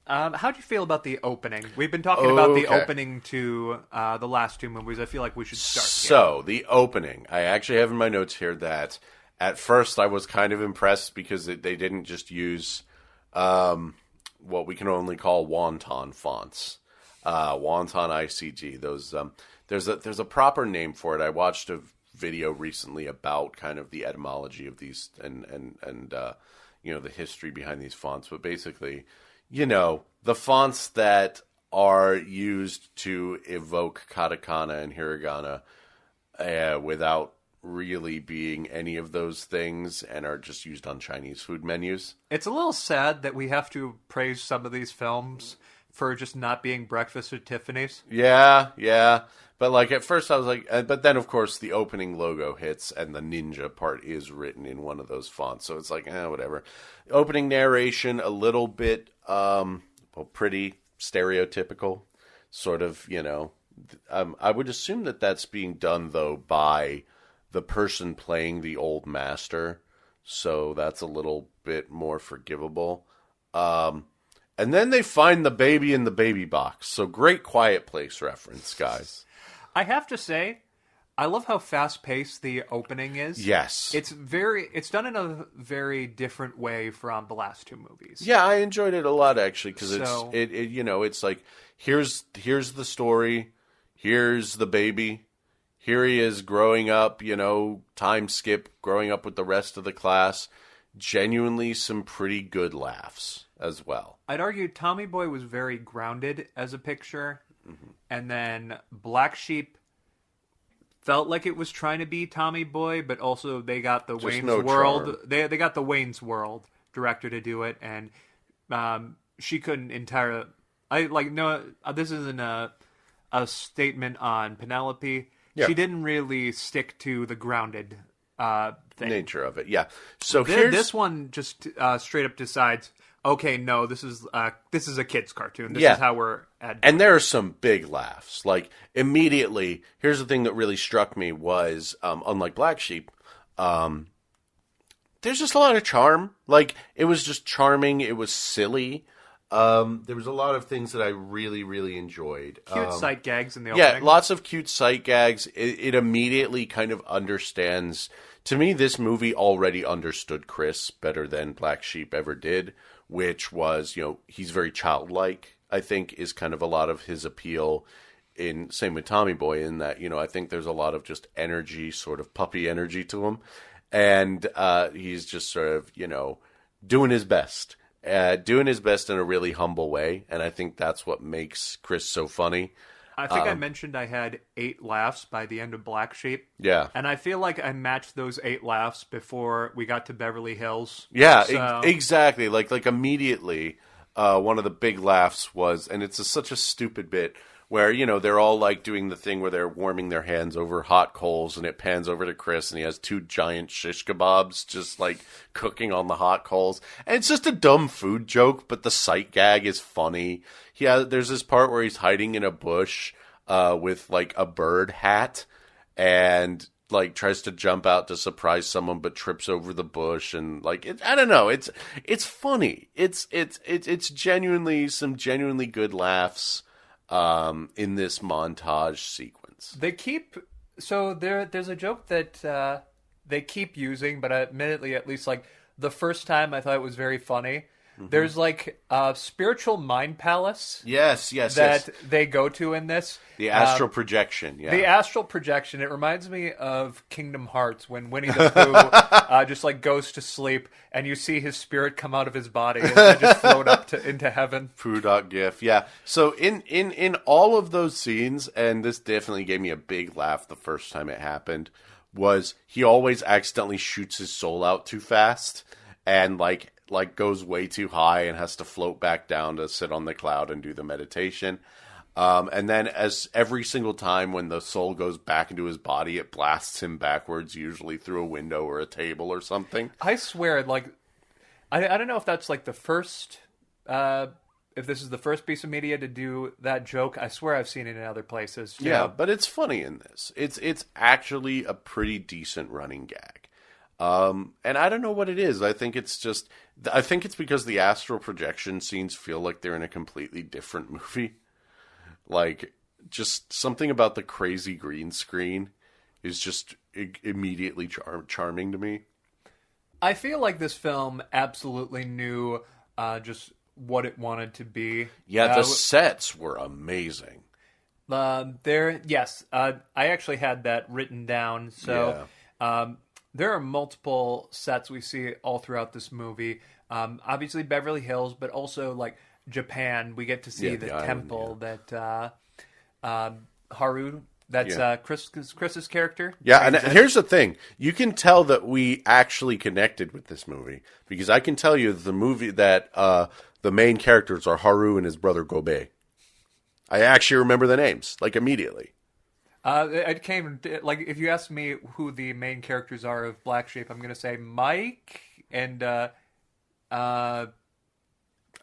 S1: how do you feel about the opening? We've been talking about the opening to the last two movies. I feel like we should start here.
S5: So, the opening. I actually have in my notes here that... At first, I was kind of impressed because they didn't just use what we can only call wonton fonts, wonton ICG. Those there's a proper name for it. I watched a video recently about kind of the etymology of these and the history behind these fonts. But basically, the fonts that are used to evoke katakana and hiragana without really being any of those things and are just used on Chinese food menus.
S1: It's a little sad that we have to praise some of these films for just not being Breakfast at Tiffany's.
S5: Yeah. But like at first I was like, but then of course the opening logo hits and the ninja part is written in one of those fonts. So it's like, whatever. Opening narration, a little bit, pretty stereotypical, sort of, I would assume that that's being done though by the person playing the old master, so that's a little bit more forgivable. And then they find the baby in the baby box. So great Quiet Place reference, guys.
S1: I have to say, I love how fast-paced the opening is.
S5: Yes.
S1: It's done in a very different way from the last two movies.
S5: Yeah, I enjoyed it a lot actually because
S1: So-
S5: it's like here's the story, here's the baby, here he is growing up, time skip, growing up with the rest of the class. Genuinely some pretty good laughs as well.
S1: I'd argue Tommy Boy was very grounded as a picture, and then Black Sheep felt like it was trying to be Tommy Boy, but also they got the Wayne's
S5: no
S1: World.
S5: charm.
S1: They got the Wayne's World director to do it, and she couldn't entirely. This isn't a statement on Penelope.
S5: Yeah.
S1: She didn't really stick to the grounded thing.
S5: Nature of it, yeah. So
S1: This one just straight up decides, okay, no, this is a kid's cartoon. This
S5: Yeah.
S1: is how we're at.
S5: And there are some big laughs. Like, immediately, here's the thing that really struck me was, unlike Black Sheep, there's just a lot of charm. Like, it was just charming. It was silly. There was a lot of things that I really, really enjoyed.
S1: Cute sight gags in the
S5: Yeah,
S1: opening.
S5: lots of cute sight gags. It immediately kind of understands. To me, this movie already understood Chris better than Black Sheep ever did, which was, he's very childlike, I think, is kind of a lot of his appeal. Same with Tommy Boy, in that, I think there's a lot of just energy, sort of puppy energy to him. And he's just sort of, doing his best. Doing his best in a really humble way. And I think that's what makes Chris so funny.
S1: I think I mentioned I had 8 laughs by the end of Black Sheep.
S5: Yeah.
S1: And I feel like I matched those 8 laughs before we got to Beverly Hills.
S5: Yeah,
S1: So-
S5: exactly. Like immediately, one of the big laughs was, and it's such a stupid bit, where, they're all like doing the thing where they're warming their hands over hot coals, and it pans over to Chris, and he has 2 giant shish kebabs just like cooking on the hot coals. And it's just a dumb food joke, but the sight gag is funny. There's this part where he's hiding in a bush with like a bird hat, and like tries to jump out to surprise someone, but trips over the bush, and like I don't know. It's funny. It's genuinely some genuinely good laughs in this montage sequence.
S1: There's a joke that they keep using, but admittedly, at least like the first time, I thought it was very funny. Mm-hmm. There's like a spiritual mind palace.
S5: Yes.
S1: That they go to in this.
S5: The astral projection. Yeah.
S1: The astral projection. It reminds me of Kingdom Hearts when Winnie the Pooh just like goes to sleep, and you see his spirit come out of his body and then just float up into heaven.
S5: Pooh.gif. Yeah. So in all of those scenes, and this definitely gave me a big laugh the first time it happened, was he always accidentally shoots his soul out too fast, and like goes way too high and has to float back down to sit on the cloud and do the meditation. And then as every single time when the soul goes back into his body, it blasts him backwards, usually through a window or a table or something.
S1: I swear, like, I don't know if that's like the first, if this is the first piece of media to do that joke. I swear I've seen it in other places.
S5: Yeah, but it's funny in this. It's actually a pretty decent running gag. And I don't know what it is. I think it's because the astral projection scenes feel like they're in a completely different movie. Like, just something about the crazy green screen is just immediately charming to me.
S1: I feel like this film absolutely knew just what it wanted to be.
S5: Yeah, the sets were amazing.
S1: I actually had that written down. So, there are multiple sets we see all throughout this movie. Obviously Beverly Hills, but also like Japan. We get to see the temple that Haru. That's Chris's character.
S5: Yeah, and here's the thing. You can tell that we actually connected with this movie, because I can tell you the movie that the main characters are Haru and his brother Gobe. I actually remember the names, like, immediately.
S1: It came, like, if you ask me who the main characters are of Black Sheep, I'm going to say Mike and
S5: Al,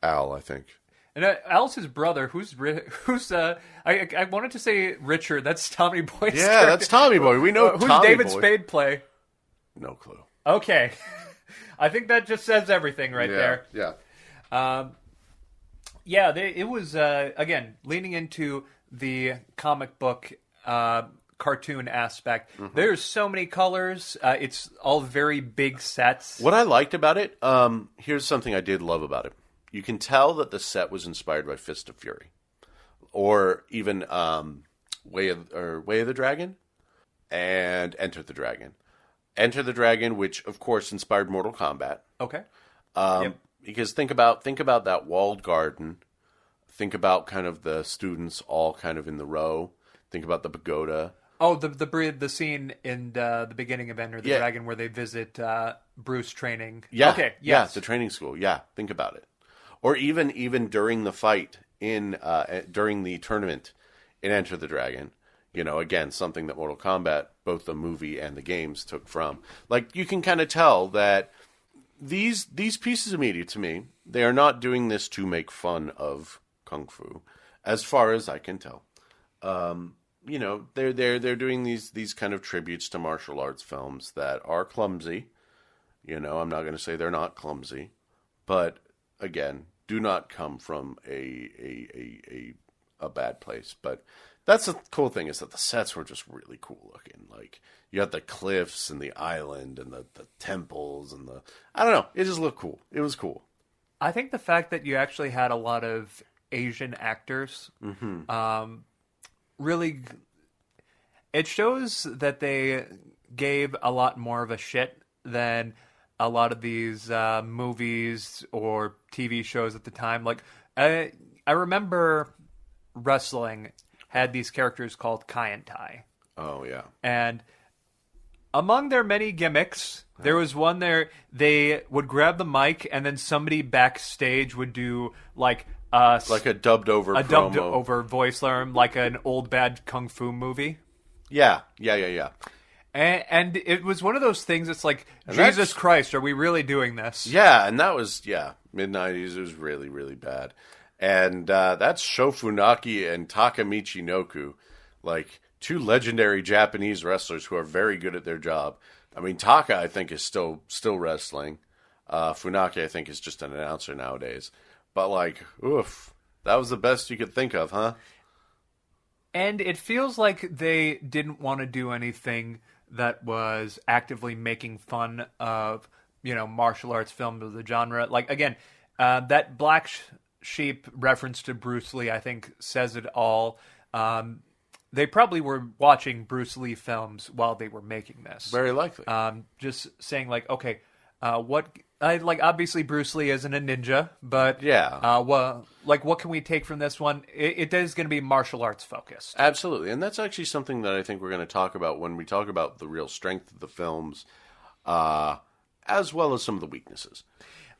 S5: I think.
S1: And Al's his brother, who's I wanted to say Richard. That's Tommy Boy's character.
S5: That's Tommy Boy. We know
S1: who's
S5: Tommy
S1: David
S5: Boy.
S1: Spade play?
S5: No clue.
S1: Okay. I think that just says everything right there.
S5: Yeah.
S1: It was, again, leaning into the comic book cartoon aspect. There's so many colors. It's all very big sets.
S5: What I liked about it, here's something I did love about it. You can tell that the set was inspired by Fist of Fury, or even Way of the Dragon, and Enter the Dragon. Enter the Dragon, which of course inspired Mortal Kombat.
S1: Okay.
S5: Because think about that walled garden. Think about kind of the students all kind of in the row. Think about the pagoda.
S1: Oh, the scene in the beginning of Enter the Dragon where they visit Bruce training.
S5: Yeah.
S1: Okay. Yes.
S5: Yeah, the training school. Yeah. Think about it. Or even during the fight during the tournament in Enter the Dragon. You know, again, something that Mortal Kombat, both the movie and the games, took from. Like, you can kind of tell that these pieces of media, to me, they are not doing this to make fun of Kung Fu, as far as I can tell. You know, they're doing these kind of tributes to martial arts films that are clumsy. You know, I'm not going to say they're not clumsy, but again, do not come from a bad place. But that's the cool thing, is that the sets were just really cool looking. Like, you had the cliffs and the island and the temples and I don't know. It just looked cool. It was cool.
S1: I think the fact that you actually had a lot of Asian actors, really, it shows that they gave a lot more of a shit than a lot of these movies or TV shows at the time. Like, I remember wrestling had these characters called Kai and Tai.
S5: Oh, yeah.
S1: And among their many gimmicks, there was one there, they would grab the mic and then somebody backstage would do like
S5: a dubbed over
S1: a
S5: promo.
S1: dubbed over voice learn, like an old bad kung fu movie.
S5: Yeah.
S1: And it was one of those things, it's like, Jesus Christ, are we really doing this?
S5: Yeah, and that was, mid-90s. It was really, really bad. And that's Sho Funaki and Takamichi Noku, like two legendary Japanese wrestlers who are very good at their job. I mean, Taka, I think, is still wrestling. Funaki, I think, is just an announcer nowadays. But, like, oof, that was the best you could think of, huh?
S1: And it feels like they didn't want to do anything that was actively making fun of, you know, martial arts films of the genre. Like, again, that Black Sheep reference to Bruce Lee, I think, says it all. They probably were watching Bruce Lee films while they were making this.
S5: Very likely.
S1: Just saying, like, okay, obviously Bruce Lee isn't a ninja, but what can we take from this one? It is going to be martial arts focused.
S5: Absolutely, and that's actually something that I think we're going to talk about when we talk about the real strength of the films, as well as some of the weaknesses.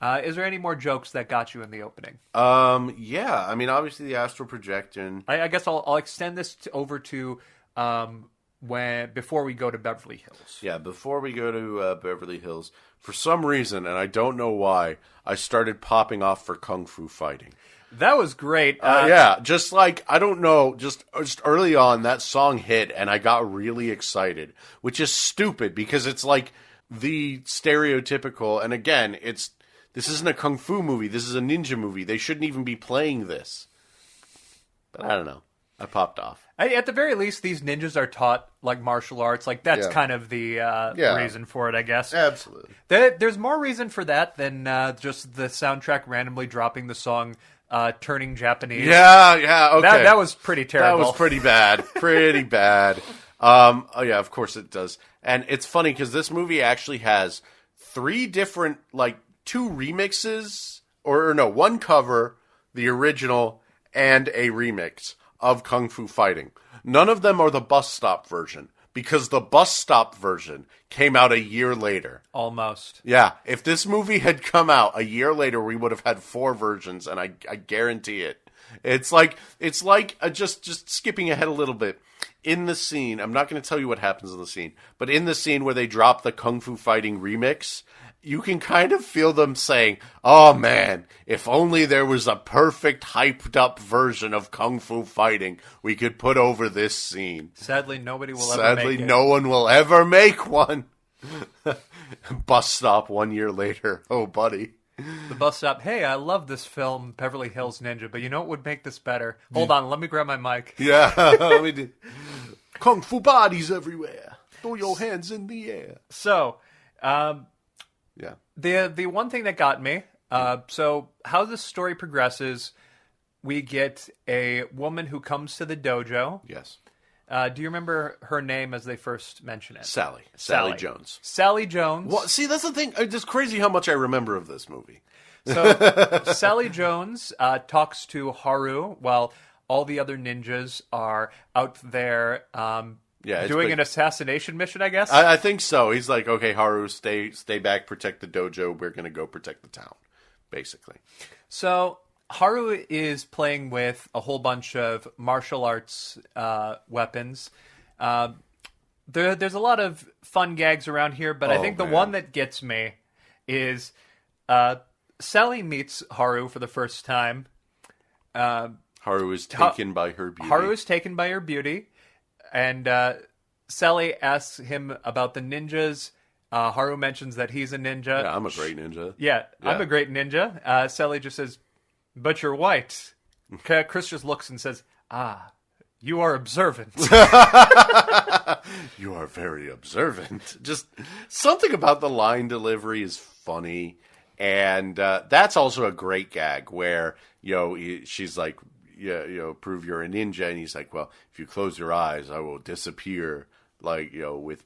S1: Is there any more jokes that got you in the opening?
S5: Yeah. I mean, obviously the astral projection.
S1: I guess I'll extend this over to before we go to Beverly Hills.
S5: Yeah, before we go to Beverly Hills, for some reason, and I don't know why, I started popping off for kung fu fighting.
S1: That was great.
S5: Yeah, just like, I don't know, just early on, that song hit, and I got really excited, which is stupid, because it's like the stereotypical, and again, this isn't a kung fu movie, this is a ninja movie, they shouldn't even be playing this. But I don't know, I popped off.
S1: At the very least, these ninjas are taught, like, martial arts. Like, that's kind of the reason for it, I guess.
S5: Absolutely.
S1: There's more reason for that than just the soundtrack randomly dropping the song Turning Japanese.
S5: Yeah, okay.
S1: That was pretty terrible.
S5: That was pretty bad. Pretty bad. Oh, yeah, of course it does. And it's funny, because this movie actually has 3 different, like, 2 remixes, or no, 1 cover, the original, and a remix of Kung Fu Fighting. None of them are the bus stop version, because the bus stop version came out a year later.
S1: Almost.
S5: Yeah, if this movie had come out a year later, we would have had 4 versions, and I guarantee it. It's like just skipping ahead a little bit. In the scene, I'm not going to tell you what happens in the scene, but in the scene where they drop the Kung Fu Fighting remix, you can kind of feel them saying, oh man, if only there was a perfect hyped up version of Kung Fu Fighting we could put over this scene.
S1: Sadly, nobody will ever make it.
S5: Sadly, no one will ever make one. Bus stop 1 year later. Oh, buddy.
S1: The bus stop, hey, I love this film, Beverly Hills Ninja, but you know what would make this better? Hold on, let me grab my mic.
S5: Yeah, let me do. Kung fu bodies everywhere. Throw your hands in the air.
S1: So,
S5: Yeah.
S1: the one thing that got me, so how this story progresses, we get a woman who comes to the dojo.
S5: Yes.
S1: Do you remember her name as they first mention it?
S5: Sally Jones.
S1: Sally Jones.
S5: Well, see, that's the thing. It's crazy how much I remember of this movie.
S1: So Sally Jones talks to Haru while all the other ninjas are out there doing an assassination mission, I guess.
S5: I think so. He's like, okay, Haru, stay back, protect the dojo. We're going to go protect the town, basically.
S1: So Haru is playing with a whole bunch of martial arts weapons. There's a lot of fun gags around here, but I think the one that gets me is Sally meets Haru for the first time.
S5: Haru is taken by her beauty.
S1: Haru is taken by her beauty, and Sally asks him about the ninjas. Haru mentions that he's a ninja.
S5: Yeah, I'm a great ninja.
S1: Yeah, I'm a great ninja. Sally just says, "But you're white." Chris just looks and says, "You are observant."
S5: You are very observant. Just something about the line delivery is funny. And that's also a great gag where, she's like, prove you're a ninja. And he's like, well, if you close your eyes, I will disappear, like,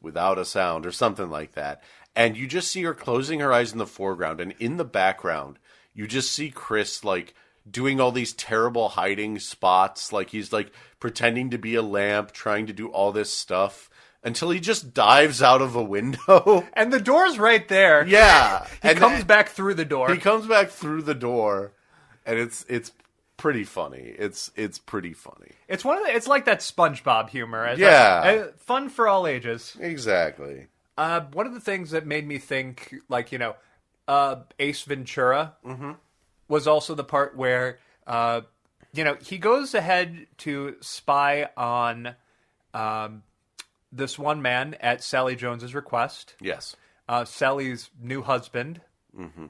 S5: without a sound or something like that. And you just see her closing her eyes in the foreground. And in the background, you just see Chris, like, doing all these terrible hiding spots. Like, he's, like, pretending to be a lamp, trying to do all this stuff. Until he just dives out of a window.
S1: And the door's right there.
S5: Yeah.
S1: He comes back through the door.
S5: He comes back through the door. And it's pretty funny. It's pretty funny.
S1: It's it's like that SpongeBob humor.
S5: Yeah.
S1: Fun for all ages.
S5: Exactly.
S1: One of the things that made me think, like, Ace Ventura was also the part where, he goes ahead to spy on this one man at Sally Jones's request.
S5: Yes.
S1: Sally's new husband. Mm-hmm.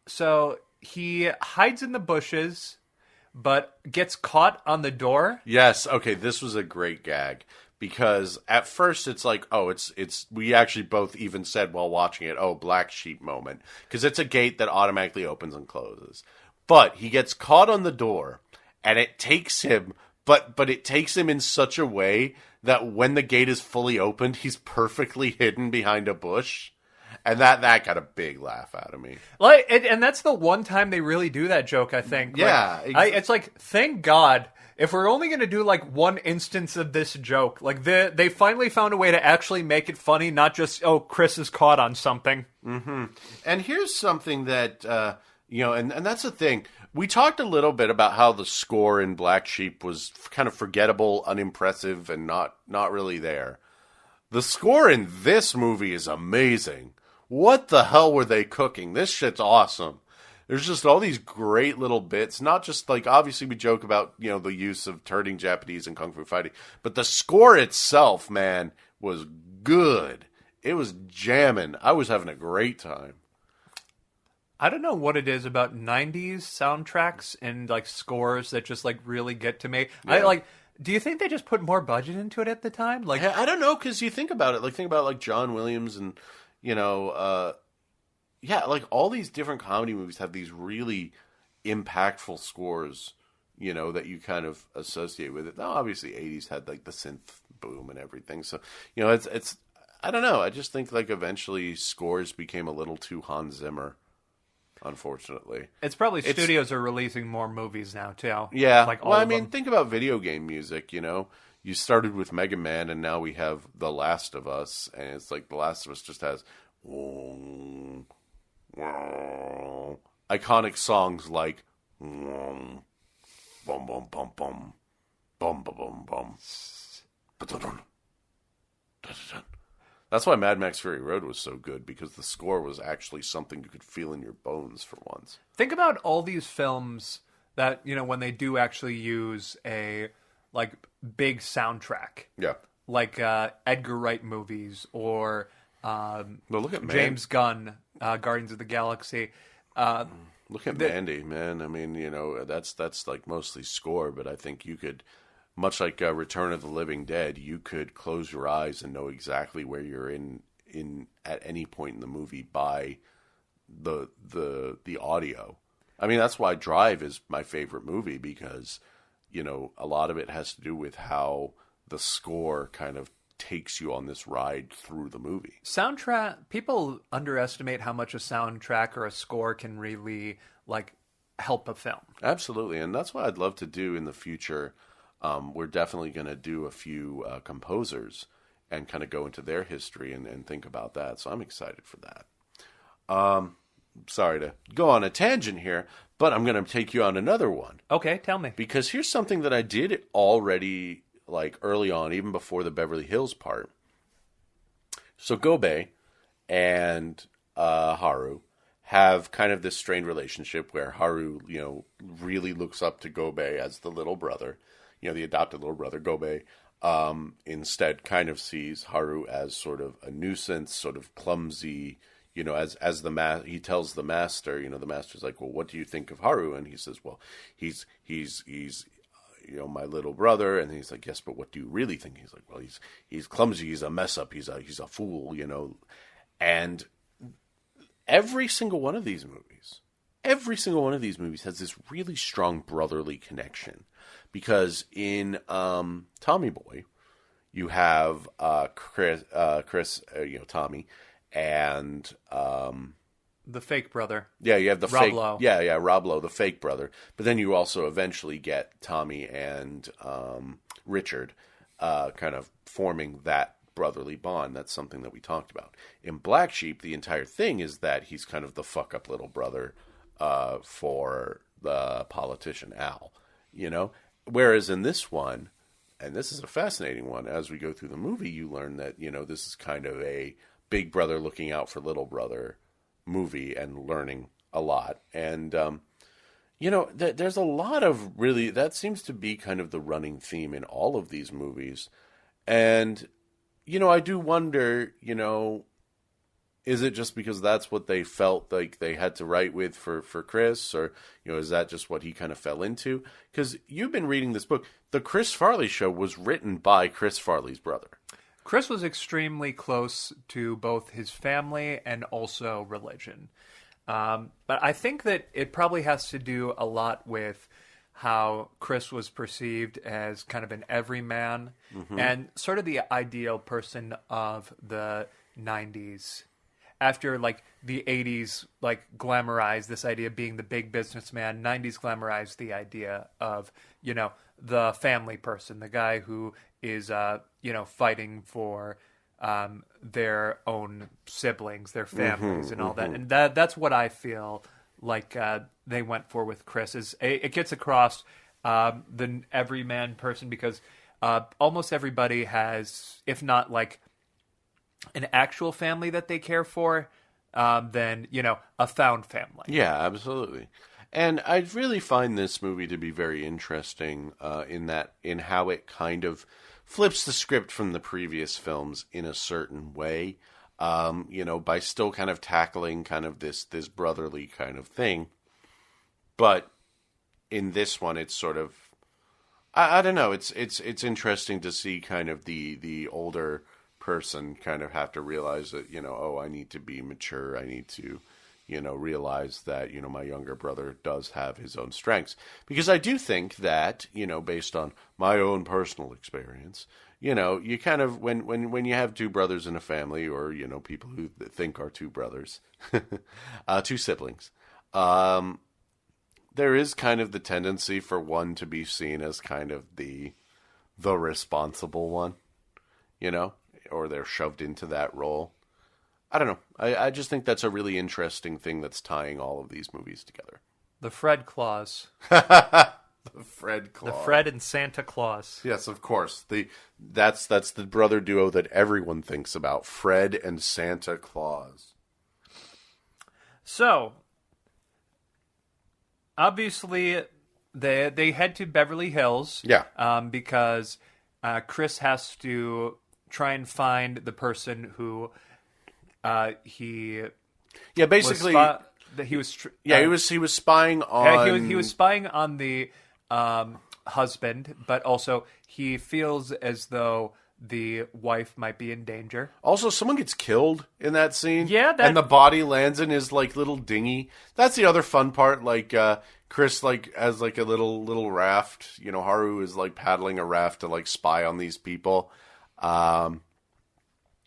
S1: So he hides in the bushes, but gets caught on the door.
S5: Yes. Okay. This was a great gag because at first it's like, we actually both even said while watching it, black sheep moment. Because it's a gate that automatically opens and closes. But he gets caught on the door and it takes him, but it takes him in such a way that when the gate is fully opened, he's perfectly hidden behind a bush. And that got a big laugh out of me.
S1: And that's the one time they really do that joke, I think.
S5: Yeah.
S1: It's like, thank God, if we're only going to do like one instance of this joke, like they finally found a way to actually make it funny, not just, Chris is caught on something.
S5: Mm-hmm. And here's something that, and that's the thing. We talked a little bit about how the score in Black Sheep was kind of forgettable, unimpressive, and not really there. The score in this movie is amazing. What the hell were they cooking? This shit's awesome. There's just all these great little bits. Not just like, obviously we joke about, the use of turning Japanese and Kung Fu fighting. But the score itself, man, was good. It was jamming. I was having a great time.
S1: I don't know what it is about 90s soundtracks and like scores that just like really get to me.
S5: Yeah.
S1: Do you think they just put more budget into it at the time? Like,
S5: I don't know, because you think about it. Like, think about like John Williams and, like all these different comedy movies have these really impactful scores, that you kind of associate with it. Now, obviously, 80s had like the synth boom and everything. So, it's I don't know. I just think like eventually scores became a little too Hans Zimmer. Unfortunately,
S1: it's probably studios are releasing more movies now too.
S5: Yeah,
S1: them.
S5: Think about video game music. You started with Mega Man, and now we have The Last of Us, and it's like The Last of Us just has iconic songs like bum bum bum bum bum bum bum bum. That's why Mad Max Fury Road was so good, because the score was actually something you could feel in your bones for once.
S1: Think about all these films that, when they do actually use a, like, big soundtrack.
S5: Yeah.
S1: Like Edgar Wright movies or
S5: look at
S1: James Gunn, Guardians of the Galaxy.
S5: Look at Mandy, man. I mean, that's like mostly score, but I think you could much like Return of the Living Dead, you could close your eyes and know exactly where you're in at any point in the movie by the audio. I mean, that's why Drive is my favorite movie, because, you know, a lot of it has to do with how the score kind of takes you on this ride through the movie.
S1: Soundtrack, people underestimate how much a soundtrack or a score can really, like, help a film.
S5: Absolutely, and that's what I'd love to do in the future. We're definitely going to do a few composers and kind of go into their history and think about that, so I'm excited for that. Sorry to go on a tangent here, but I'm going to take you on another one.
S1: Okay, tell me.
S5: Because here's something that I did already, like, early on, even before the Beverly Hills part. So Gobe and Haru have kind of this strained relationship where Haru, you know, really looks up to Gobe as the little brother, you know, the adopted little brother. Gobe instead kind of sees Haru as sort of a nuisance, sort of clumsy, you know, as he tells the master, you know, the master's like, well, what do you think of Haru? And he says, well, he's you know, my little brother. And he's like, yes, but what do you really think? He's like, well, he's clumsy, he's a mess up, he's a fool, you know. And every single one of these movies has this really strong brotherly connection, because in Tommy Boy, you have Chris, you know, Tommy, and
S1: the fake brother.
S5: Yeah, you have the
S1: Rob
S5: fake.
S1: Lowe.
S5: Yeah, Rob Lowe, the fake brother. But then you also eventually get Tommy and Richard kind of forming that brotherly bond. That's something that we talked about. In Black Sheep, the entire thing is that he's kind of the fuck up little brother for the politician Al, you know? Whereas in this one, and this is a fascinating one, as we go through the movie, you learn that, you know, this is kind of a big brother looking out for little brother movie and learning a lot. And, you know, there's a lot of really, that seems to be kind of the running theme in all of these movies. And, you know, I do wonder, you know, is it just because that's what they felt like they had to write with for Chris? Or, you know, is that just what he kind of fell into? Because you've been reading this book. The Chris Farley Show was written by Chris Farley's brother.
S1: Chris was extremely close to both his family and also religion. But I think that it probably has to do a lot with how Chris was perceived as kind of an everyman and sort of the ideal person of the 90s. After, like, the 80s, like, glamorized this idea of being the big businessman, 90s glamorized the idea of, you know, the family person, the guy who is, you know, fighting for their own siblings, their families, and all that. And that's what I feel like they went for with Chris. Is it gets across the everyman person, because almost everybody has, if not like an actual family that they care for, then, you know, a found family.
S5: Yeah, absolutely. And I really find this movie to be very interesting in how it kind of flips the script from the previous films in a certain way, you know, by still kind of tackling kind of this brotherly kind of thing. But in this one, it's sort of, I don't know, it's interesting to see kind of the older person kind of have to realize that, you know, oh, I need to be mature. I need to, you know, realize that, you know, my younger brother does have his own strengths. Because I do think that, you know, based on my own personal experience, you know, you kind of, when you have two brothers in a family, or, you know, people who think are two brothers, two siblings, there is kind of the tendency for one to be seen as kind of the responsible one, you know, or they're shoved into that role. I don't know. I just think that's a really interesting thing that's tying all of these movies together.
S1: The Fred Claus.
S5: The Fred Claus.
S1: The Fred and Santa Claus.
S5: Yes, of course. That's the brother duo that everyone thinks about. Fred and Santa Claus.
S1: So, obviously, they head to Beverly Hills.
S5: Yeah.
S1: Because Chris has to try and find the person who he
S5: basically
S1: he was
S5: he was spying on
S1: he was spying on the husband, but also he feels as though the wife might be in danger.
S5: Also, someone gets killed in that scene.
S1: Yeah,
S5: and the body lands in his like little dinghy. That's the other fun part. Like Chris like has like a little raft. You know, Haru is like paddling a raft to like spy on these people.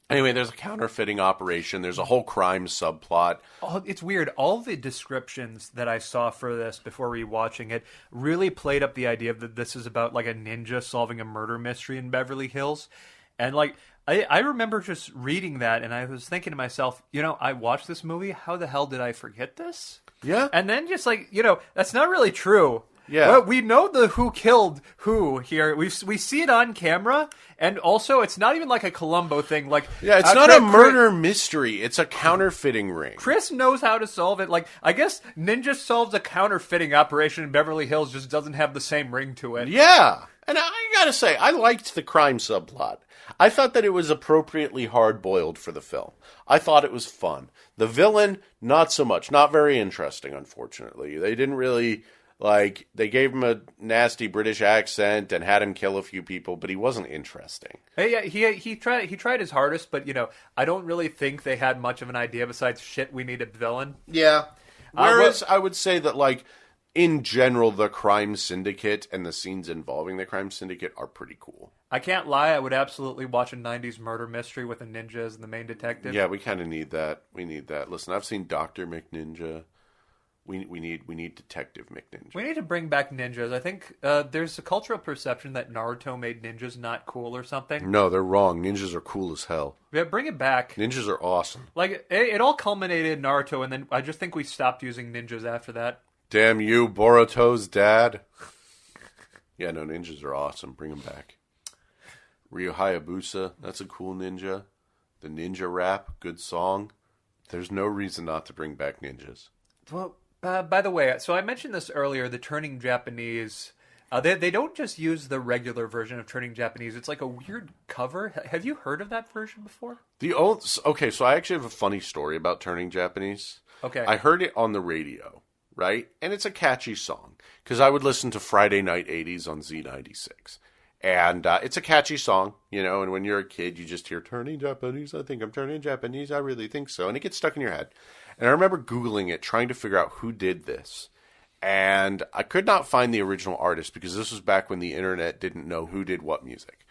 S5: Anyway, there's a counterfeiting operation. There's a whole crime subplot.
S1: Oh, it's weird. All the descriptions that I saw for this before rewatching it really played up the idea that this is about like a ninja solving a murder mystery in Beverly Hills. And like, I remember just reading that and I was thinking to myself, you know, I watched this movie. How the hell did I forget this?
S5: Yeah.
S1: And then just like, you know, that's not really true.
S5: Yeah.
S1: Well, we know the who killed who here. We see it on camera, and also it's not even like a Columbo thing. Like,
S5: yeah, it's not a murder mystery. It's a counterfeiting ring.
S1: Chris knows how to solve it. Like, I guess Ninja solves a counterfeiting operation in Beverly Hills, just doesn't have the same ring to it.
S5: Yeah, and I gotta say, I liked the crime subplot. I thought that it was appropriately hard-boiled for the film. I thought it was fun. The villain, not so much. Not very interesting, unfortunately. They didn't really... Like, they gave him a nasty British accent and had him kill a few people, but he wasn't interesting.
S1: Hey, yeah, he tried his hardest, but, you know, I don't really think they had much of an idea besides, shit, we need a villain.
S5: Yeah. Whereas I would say that, like, in general, the crime syndicate and the scenes involving the crime syndicate are pretty cool.
S1: I can't lie, I would absolutely watch a 90s murder mystery with a ninja as the main detective.
S5: Yeah, we kind of need that. We need that. Listen, I've seen Dr. McNinja. We need Detective McNinja.
S1: We need to bring back ninjas. I think there's a cultural perception that Naruto made ninjas not cool or something.
S5: No, they're wrong. Ninjas are cool as hell.
S1: Yeah, bring it back.
S5: Ninjas are awesome.
S1: Like, it all culminated in Naruto, and then I just think we stopped using ninjas after that.
S5: Damn you, Boruto's dad. Yeah, no, ninjas are awesome. Bring them back. Ryu Hayabusa, that's a cool ninja. The Ninja Rap, good song. There's no reason not to bring back ninjas.
S1: Well... by the way, so I mentioned this earlier, the Turning Japanese, they don't just use the regular version of Turning Japanese. It's like a weird cover. Have you heard of that version before?
S5: Okay, so I actually have a funny story about Turning Japanese.
S1: Okay.
S5: I heard it on the radio, right? And it's a catchy song, because I would listen to Friday Night 80s on Z96. And it's a catchy song, you know, and when you're a kid, you just hear, turning Japanese, I think I'm turning Japanese, I really think so. And it gets stuck in your head. And I remember Googling it, trying to figure out who did this. And I could not find the original artist, because this was back when the internet didn't know who did what music.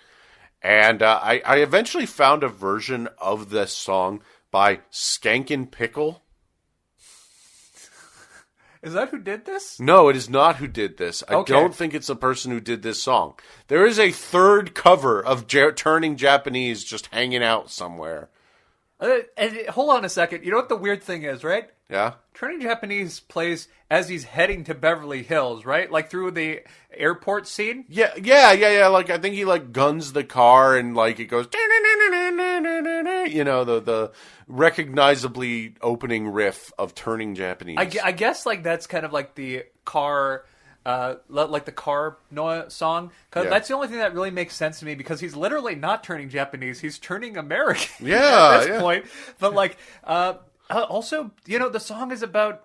S5: And I eventually found a version of this song by Skankin' Pickle.
S1: Is that who did this?
S5: No, it is not who did this. I don't think it's the person who did this song. There is a third cover of Turning Japanese just hanging out somewhere.
S1: And hold on a second. You know what the weird thing is, right?
S5: Yeah?
S1: Turning Japanese plays as he's heading to Beverly Hills, right? Like through the airport scene?
S5: Yeah. Like, I think he, like, guns the car and, like, it goes... You know, the recognizably opening riff of Turning Japanese.
S1: I guess, like, that's kind of like the car... like the car song, because that's the only thing that really makes sense to me, because he's literally not turning Japanese, he's turning American at this point. But like, also, you know, the song is about,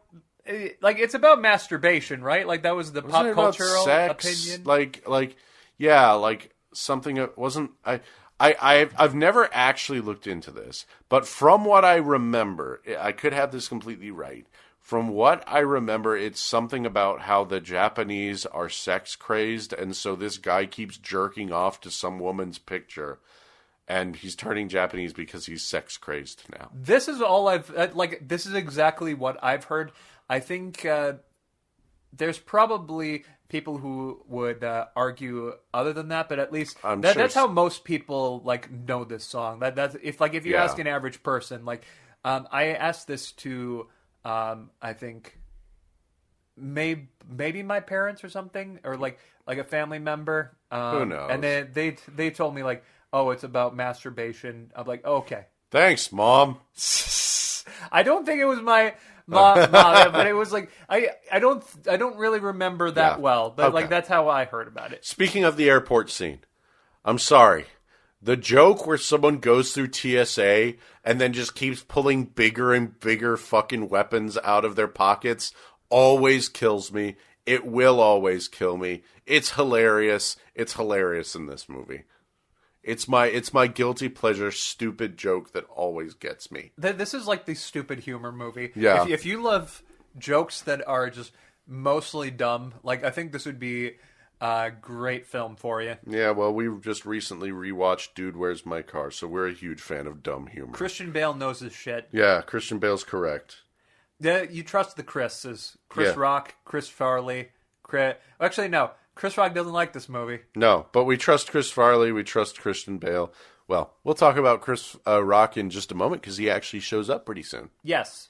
S1: like, it's about masturbation, right? Like, that was the pop cultural opinion. Like something. It wasn't. I've never actually looked into this, but from what I remember, I could have this completely right. From what I remember, it's something about how the Japanese are sex crazed, and so this guy keeps jerking off to some woman's picture, and he's turning Japanese because he's sex crazed now. This is all I've this is exactly what I've heard. I think there's probably people who would argue other than that, but at least that's how most people like know this song. That's if you ask an average person, like I asked this to. I think maybe my parents or something, or like a family member.
S5: Who knows?
S1: And then they told me like, oh, it's about masturbation. I'm like, oh, okay.
S5: Thanks, Mom.
S1: I don't think it was my mom, but it was like I don't really remember that well, but like that's how I heard about it.
S5: Speaking of the airport scene, I'm sorry. The joke where someone goes through TSA and then just keeps pulling bigger and bigger fucking weapons out of their pockets always kills me It will always kill me. It's hilarious. It's hilarious in this movie. It's my guilty pleasure stupid joke that always gets me.
S1: This is like the stupid humor movie.
S5: Yeah.
S1: If you love jokes that are just mostly dumb, like I think this would be a great film for you.
S5: Yeah, well, we just recently rewatched Dude, Where's My Car, so we're a huge fan of dumb humor.
S1: Christian Bale knows his shit.
S5: Yeah, Christian Bale's correct.
S1: Yeah, you trust the Chris's. Chris Rock, Chris Farley. Actually, no. Chris Rock doesn't like this movie.
S5: No, but we trust Chris Farley. We trust Christian Bale. Well, we'll talk about Chris Rock in just a moment because he actually shows up pretty soon.
S1: Yes.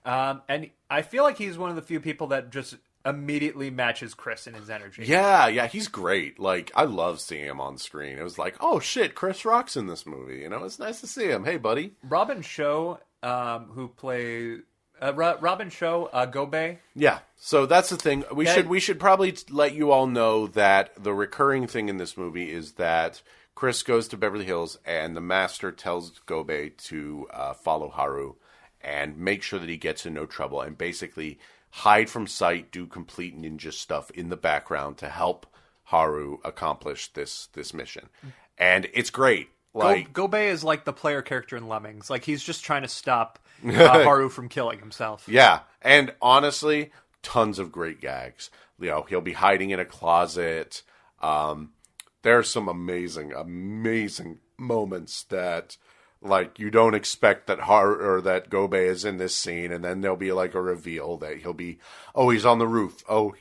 S1: And I feel like he's one of the few people that just immediately matches Chris in his energy.
S5: Yeah, he's great. Like, I love seeing him on screen. It was like, oh, shit, Chris Rock's in this movie. You know, it's nice to see him. Hey, buddy.
S1: Robin Shou, who plays... Robin Shou, Gobe.
S5: Yeah, so that's the thing. We should probably let you all know that the recurring thing in this movie is that Chris goes to Beverly Hills and the master tells Gobe to follow Haru and make sure that he gets in no trouble and basically hide from sight, do complete ninja stuff in the background to help Haru accomplish this mission. And it's great. Like
S1: Gobe is like the player character in Lemmings. Like, he's just trying to stop Haru from killing himself.
S5: Yeah, and honestly, tons of great gags. You know, he'll be hiding in a closet. There's some amazing moments that, like, you don't expect that that Gobe is in this scene, and then there'll be like a reveal that he's on the roof. Oh,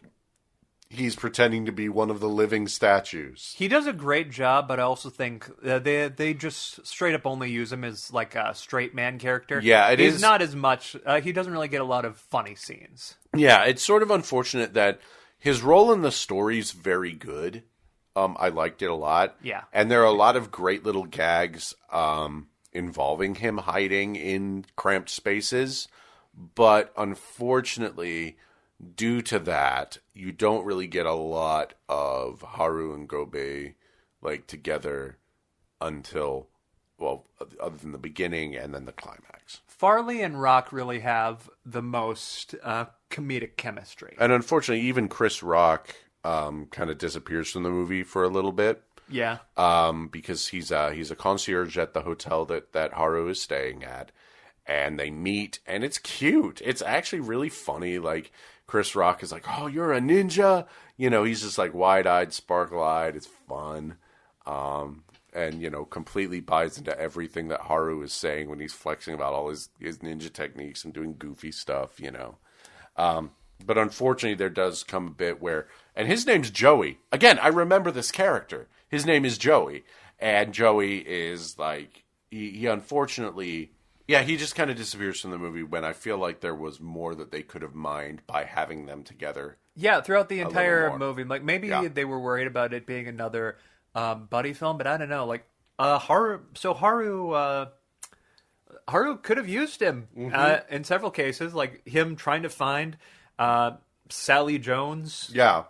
S5: he's pretending to be one of the living statues.
S1: He does a great job, but I also think they just straight up only use him as like a straight man character.
S5: Yeah,
S1: he's not as much. He doesn't really get a lot of funny scenes.
S5: Yeah, it's sort of unfortunate that his role in the story is very good. I liked it a lot.
S1: Yeah,
S5: and there are a lot of great little gags involving him hiding in cramped spaces, but unfortunately, due to that, you don't really get a lot of Haru and Gobe like together until, well, other than the beginning and then the climax.
S1: Farley and Rock really have the most comedic chemistry.
S5: And unfortunately, even Chris Rock kind of disappears from the movie for a little bit.
S1: Yeah.
S5: Because he's a concierge at the hotel that Haru is staying at. And they meet, and it's cute. It's actually really funny. Like, Chris Rock is like, oh, you're a ninja? You know, he's just like wide-eyed, sparkle-eyed. It's fun. And, you know, completely buys into everything that Haru is saying when he's flexing about all his ninja techniques and doing goofy stuff, you know. But unfortunately, there does come a bit where... And his name's Joey. Again, I remember this character. His name is Joey. And Joey is like... He unfortunately... Yeah, he just kind of disappears from the movie when I feel like there was more that they could have mined by having them together.
S1: Yeah, throughout the entire movie. Like, maybe they were worried about it being another buddy film, but I don't know. Like, Haru could have used him in several cases, like him trying to find Sally Jones.
S5: Yeah.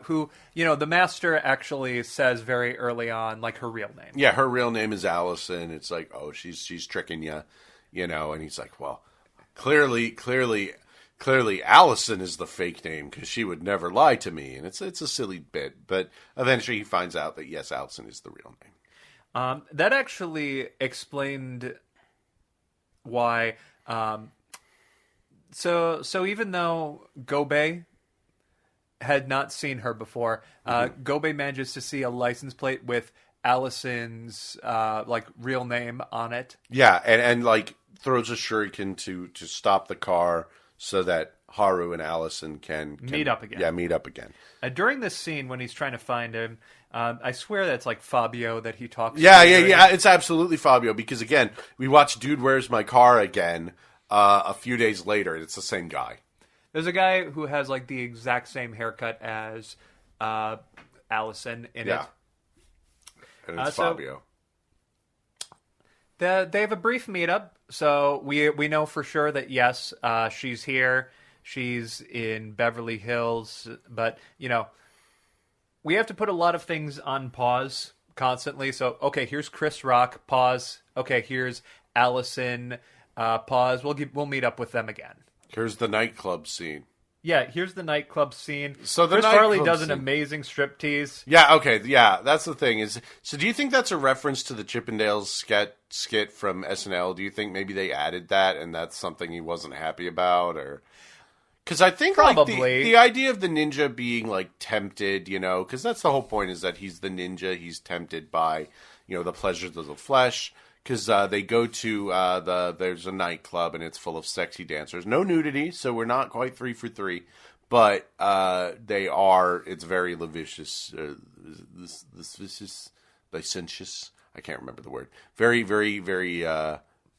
S1: Who, you know, the master actually says very early on, like, her real name.
S5: Yeah, her real name is Allison. It's like, oh, she's tricking you, you know. And he's like, well, clearly, Allison is the fake name because she would never lie to me. And it's a silly bit, but eventually he finds out that yes, Allison is the real name.
S1: That actually explained why. So even though Gobe had not seen her before, Gobe manages to see a license plate with Allison's like real name on it.
S5: Yeah, and like throws a shuriken to stop the car so that Haru and Allison can
S1: meet up again.
S5: Yeah, meet up again.
S1: During this scene when he's trying to find him, I swear that's like Fabio that he talks to.
S5: Yeah. It's absolutely Fabio because again, we watched Dude, Where's My Car again a few days later. It's the same guy.
S1: There's a guy who has like the exact same haircut as Allison in it.
S5: And it's Fabio.
S1: They have a brief meetup, so we know for sure that yes, she's here. She's in Beverly Hills, but you know, we have to put a lot of things on pause constantly. So okay, here's Chris Rock. Pause. Okay, here's Allison. Pause. We'll meet up with them again.
S5: Here's the nightclub scene.
S1: Yeah, here's the nightclub scene.
S5: So the
S1: Chris Farley
S5: nightclub
S1: does an
S5: scene.
S1: amazing striptease.
S5: Yeah, okay, yeah, that's the thing. So do you think that's a reference to the Chippendales skit from SNL? Do you think maybe they added that and that's something he wasn't happy about? Or because I think
S1: Probably.
S5: like, the idea of the ninja being like tempted, because that's the whole point, is that he's the ninja. He's tempted by, the pleasures of the flesh. Because they go to there's a nightclub and it's full of sexy dancers. No nudity, so we're not quite 3 for 3. But it's very lascivious, licentious. I can't remember the word. Very, very, very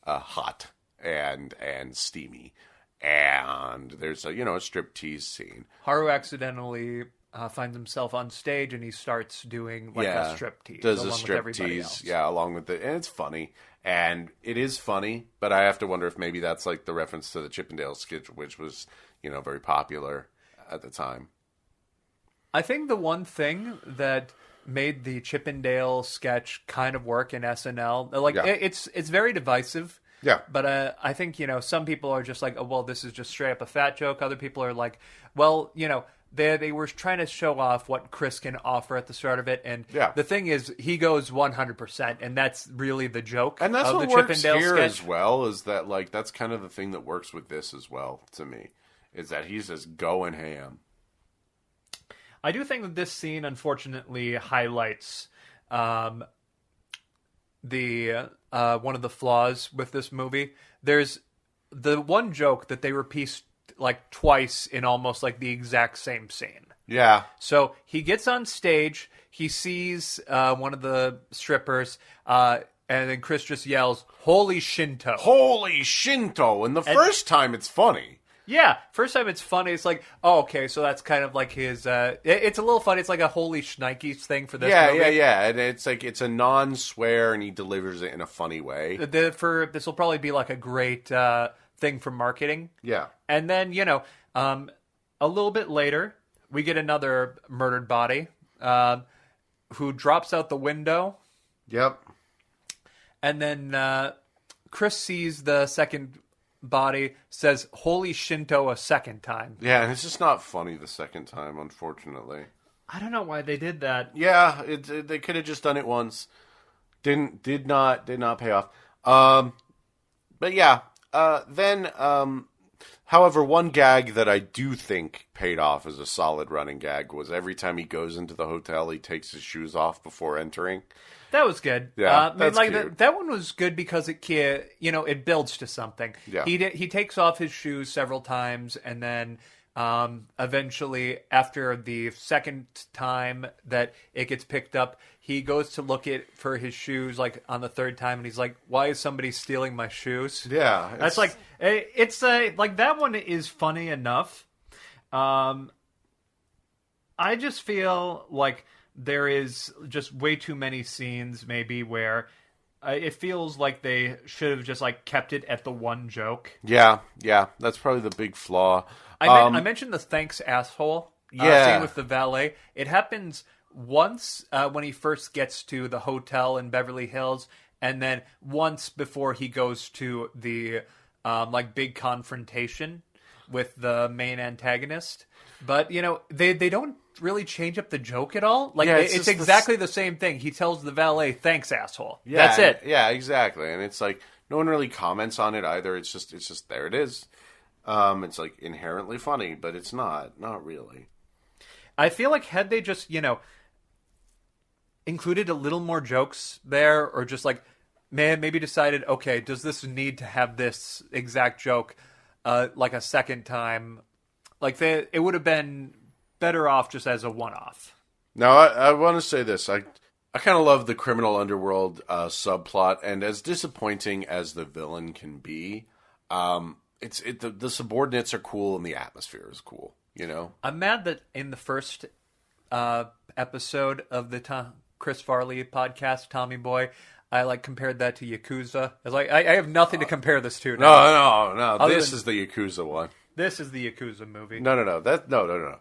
S5: hot and steamy. And there's a striptease scene.
S1: Haru accidentally finds himself on stage and he starts doing a striptease.
S5: Does a
S1: along with everybody else.
S5: striptease, along with it. And it's funny. And it is funny, but I have to wonder if maybe that's like the reference to the Chippendale skit, which was, very popular at the time.
S1: I think the one thing that made the Chippendale sketch kind of work in SNL, it's very divisive.
S5: Yeah.
S1: But I think, some people are just like, oh, well, this is just straight up a fat joke. Other people are like, well, they were trying to show off what Chris can offer at the start of it. And the thing is, he goes 100%, and that's really the joke
S5: and that's
S1: of
S5: what
S1: the
S5: works
S1: Chippendale
S5: here
S1: sketch.
S5: as well, is that, that's kind of the thing that works with this as well, to me, is that he's just going ham.
S1: I do think that this scene, unfortunately, highlights the one of the flaws with this movie. There's the one joke that they repeat twice in almost the exact same scene.
S5: Yeah.
S1: So he gets on stage, he sees one of the strippers, and then Chris just yells, "Holy Shinto!"
S5: Holy Shinto! And first time it's funny.
S1: Yeah, first time it's funny. It's like, oh, okay, so that's kind of like his. It's a little funny. It's like a holy shnikes thing for this movie.
S5: Yeah. And it's a non-swear, and he delivers it in a funny way.
S1: This will probably be a great thing for marketing.
S5: Yeah.
S1: And then a little bit later, we get another murdered body who drops out the window.
S5: Yep.
S1: And then Chris sees the second body, says "Holy Shinto" a second time.
S5: Yeah, and it's just not funny the second time, unfortunately.
S1: I don't know why they did that.
S5: Yeah, they could have just done it once. Did not pay off. But yeah, then however, one gag that I do think paid off as a solid running gag was every time he goes into the hotel, he takes his shoes off before entering.
S1: That was good.
S5: Yeah, that's cute.
S1: That one was good because it builds to something.
S5: Yeah.
S1: He takes off his shoes several times, and then eventually, after the second time that it gets picked up, he goes to look for his shoes on the third time, and he's like, "Why is somebody stealing my shoes?"
S5: Yeah,
S1: that's that one is funny enough. I just feel like there is just way too many scenes maybe where it feels like they should have just kept it at the one joke.
S5: Yeah, that's probably the big flaw.
S1: I mentioned the thanks asshole scene with the valet. It happens once when he first gets to the hotel in Beverly Hills, and then once before he goes to the big confrontation with the main antagonist. But they don't really change up the joke at all. It's exactly the same thing. He tells the valet, "Thanks, asshole."
S5: Yeah,
S1: that's it.
S5: Yeah, exactly. And it's no one really comments on it either. It's just there it is. It's inherently funny, but it's not really.
S1: I feel like had they just included a little more jokes there, or just maybe decided, okay, does this need to have this exact joke a second time? It would have been better off just as a one-off. Now,
S5: I want to say this. I kind of love the criminal underworld subplot, and as disappointing as the villain can be, the subordinates are cool and the atmosphere is cool.
S1: I'm mad that in the first episode of the Chris Farley podcast, Tommy Boy, I compared that to Yakuza. I was I have nothing to compare this to now.
S5: No. This is the Yakuza one.
S1: This is the Yakuza movie.
S5: No. No.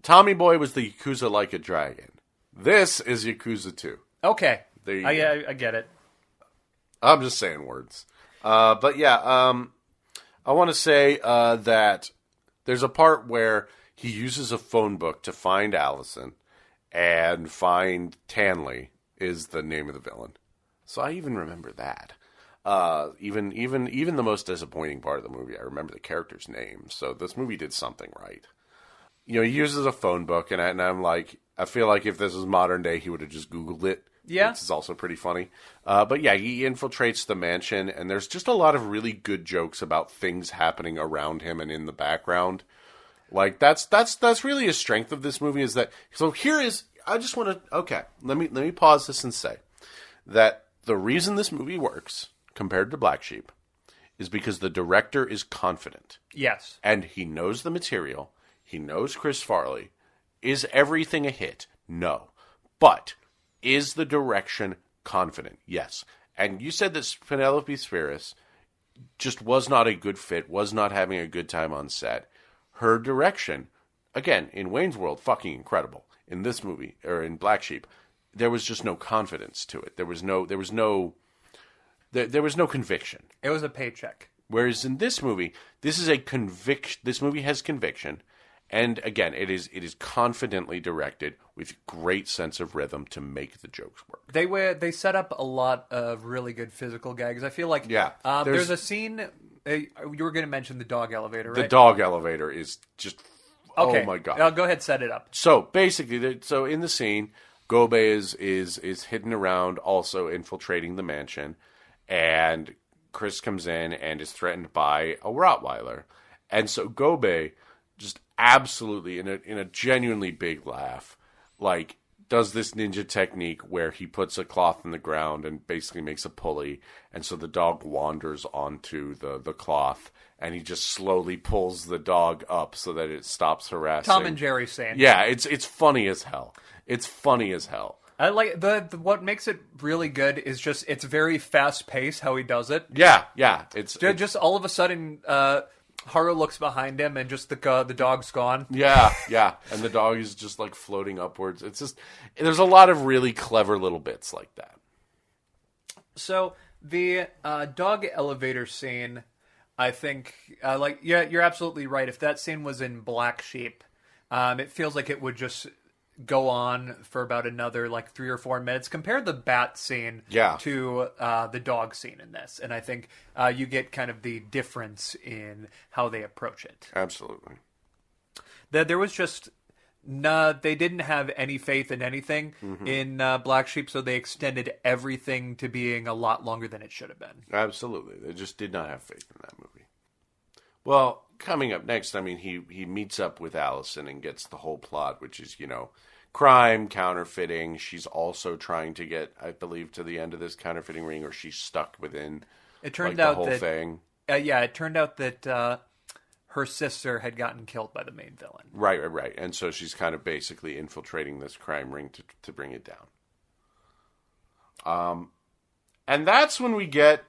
S5: Tommy Boy was the Yakuza Like a Dragon. This is Yakuza 2.
S1: Okay. I get it.
S5: I'm just saying words. But yeah, I want to say that There's a part where he uses a phone book to find Allison and find Tanley is the name of the villain. So I even remember that. Even the most disappointing part of the movie, I remember the character's name. So this movie did something right. You know, he uses a phone book, and I'm like, I feel like if this was modern day, he would have just Googled it.
S1: Yeah.
S5: Which is also pretty funny. But yeah, he infiltrates the mansion, and there's just a lot of really good jokes about things happening around him and in the background. Like, that's really a strength of this movie, is that, so here is, I just want to, okay, let me pause this and say that the reason this movie works compared to Black Sheep is because the director is confident.
S1: Yes.
S5: And he knows the material. He knows Chris Farley. Is everything a hit? No. But is the direction confident? Yes. And you said that Penelope Spheris just was not a good fit, was not having a good time on set. Her direction, again, in Wayne's World, fucking incredible. In this movie, or in Black Sheep, there was just no confidence to it. There was no conviction.
S1: It was a paycheck.
S5: Whereas in this movie, this is a conviction. This movie has conviction, and again, it is confidently directed with great sense of rhythm to make the jokes work.
S1: They set up a lot of really good physical gags. I feel like there's a scene. You were going to mention the dog elevator, right?
S5: The dog elevator is just
S1: okay.
S5: Oh my god!
S1: Go ahead, set it up.
S5: So basically, so in the scene, Gobe is hidden around, also infiltrating the mansion, and Chris comes in and is threatened by a Rottweiler, and so Gobe just absolutely in a genuinely big laugh, like, does this ninja technique where he puts a cloth in the ground and basically makes a pulley, and so the dog wanders onto the cloth, and he just slowly pulls the dog up so that it stops harassing.
S1: Tom and Jerry saying.
S5: Yeah, it's funny as hell. It's funny as hell.
S1: I like what makes it really good is just it's very fast paced how he does it.
S5: Yeah. It's
S1: just all of a sudden, Haru looks behind him and just the dog's gone.
S5: Yeah, and the dog is just like floating upwards. It's just there's a lot of really clever little bits like that.
S1: So the dog elevator scene, I think, you're absolutely right. If that scene was in Black Sheep, it feels like it would just go on for about another 3 or 4 minutes. Compare the bat scene to the dog scene in this, and I think you get kind of the difference in how they approach it.
S5: Absolutely.
S1: There was just they didn't have any faith in anything in Black Sheep, so they extended everything to being a lot longer than it should have been.
S5: Absolutely. They just did not have faith in that movie. Well, coming up next, I mean, he meets up with Allison and gets the whole plot, which is, crime, counterfeiting. She's also trying to get, I believe, to the end of this counterfeiting ring, or she's stuck within
S1: it turned
S5: the
S1: out
S5: whole
S1: that,
S5: thing.
S1: It turned out that her sister had gotten killed by the main villain.
S5: Right. And so she's kind of basically infiltrating this crime ring to bring it down. And that's when we get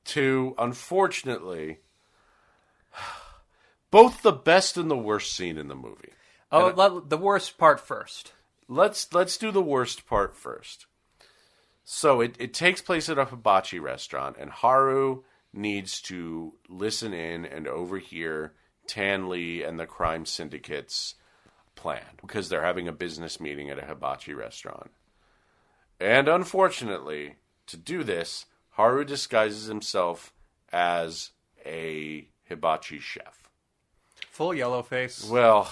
S5: to, unfortunately, both the best and the worst scene in the movie.
S1: The worst part first.
S5: Let's do the worst part first. So it takes place at a hibachi restaurant, and Haru needs to listen in and overhear Tanley and the crime syndicate's plan because they're having a business meeting at a hibachi restaurant. And unfortunately, to do this, Haru disguises himself as a hibachi chef.
S1: Full yellow face.
S5: Well,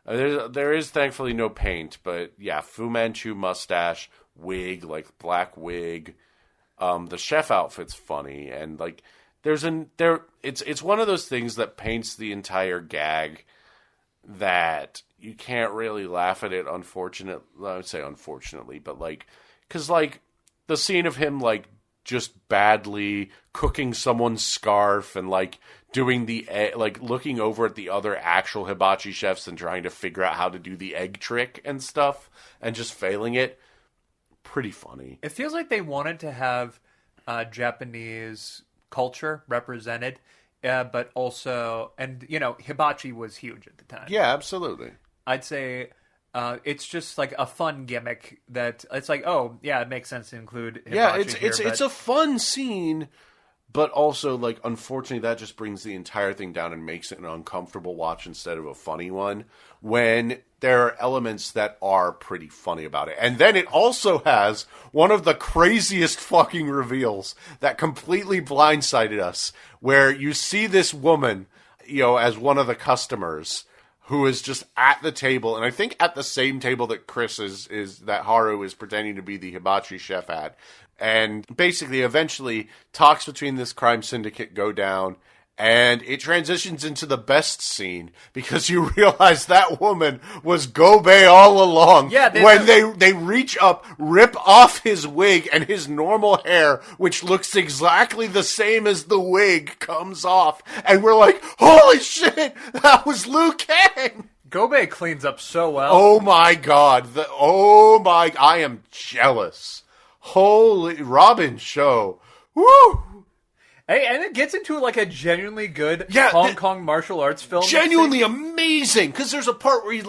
S5: there is thankfully no paint, but yeah, Fu Manchu mustache, wig, like black wig. The chef outfit's funny, and it's one of those things that paints the entire gag that you can't really laugh at it. I would say unfortunately, but because the scene of him just badly cooking someone's scarf and doing the looking over at the other actual hibachi chefs and trying to figure out how to do the egg trick and stuff and just failing it. Pretty funny.
S1: It feels like they wanted to have Japanese culture represented, but also, and hibachi was huge at the time.
S5: Yeah, absolutely.
S1: I'd say it's just a fun gimmick that it's it makes sense to include hibachi
S5: it's a fun scene, But also, like, unfortunately, that just brings the entire thing down and makes it an uncomfortable watch instead of a funny one, when there are elements that are pretty funny about it. And then it also has one of the craziest fucking reveals that completely blindsided us, where you see this woman, as one of the customers, who is just at the table, and I think at the same table that Chris that Haru is pretending to be the hibachi chef at, and basically eventually talks between this crime syndicate go down, and it transitions into the best scene, because you realize that woman was Gobe all along.
S1: Yeah,
S5: they reach up, rip off his wig, and his normal hair, which looks exactly the same as the wig, comes off, and we're like, holy shit, that was Liu Kang!
S1: Gobe cleans up so well.
S5: Oh my god, I am jealous. Holy Robin Shou. Woo!
S1: Hey, and it gets into like a genuinely good
S5: Yeah,
S1: Hong Kong martial arts film.
S5: Genuinely amazing, because there's a part where he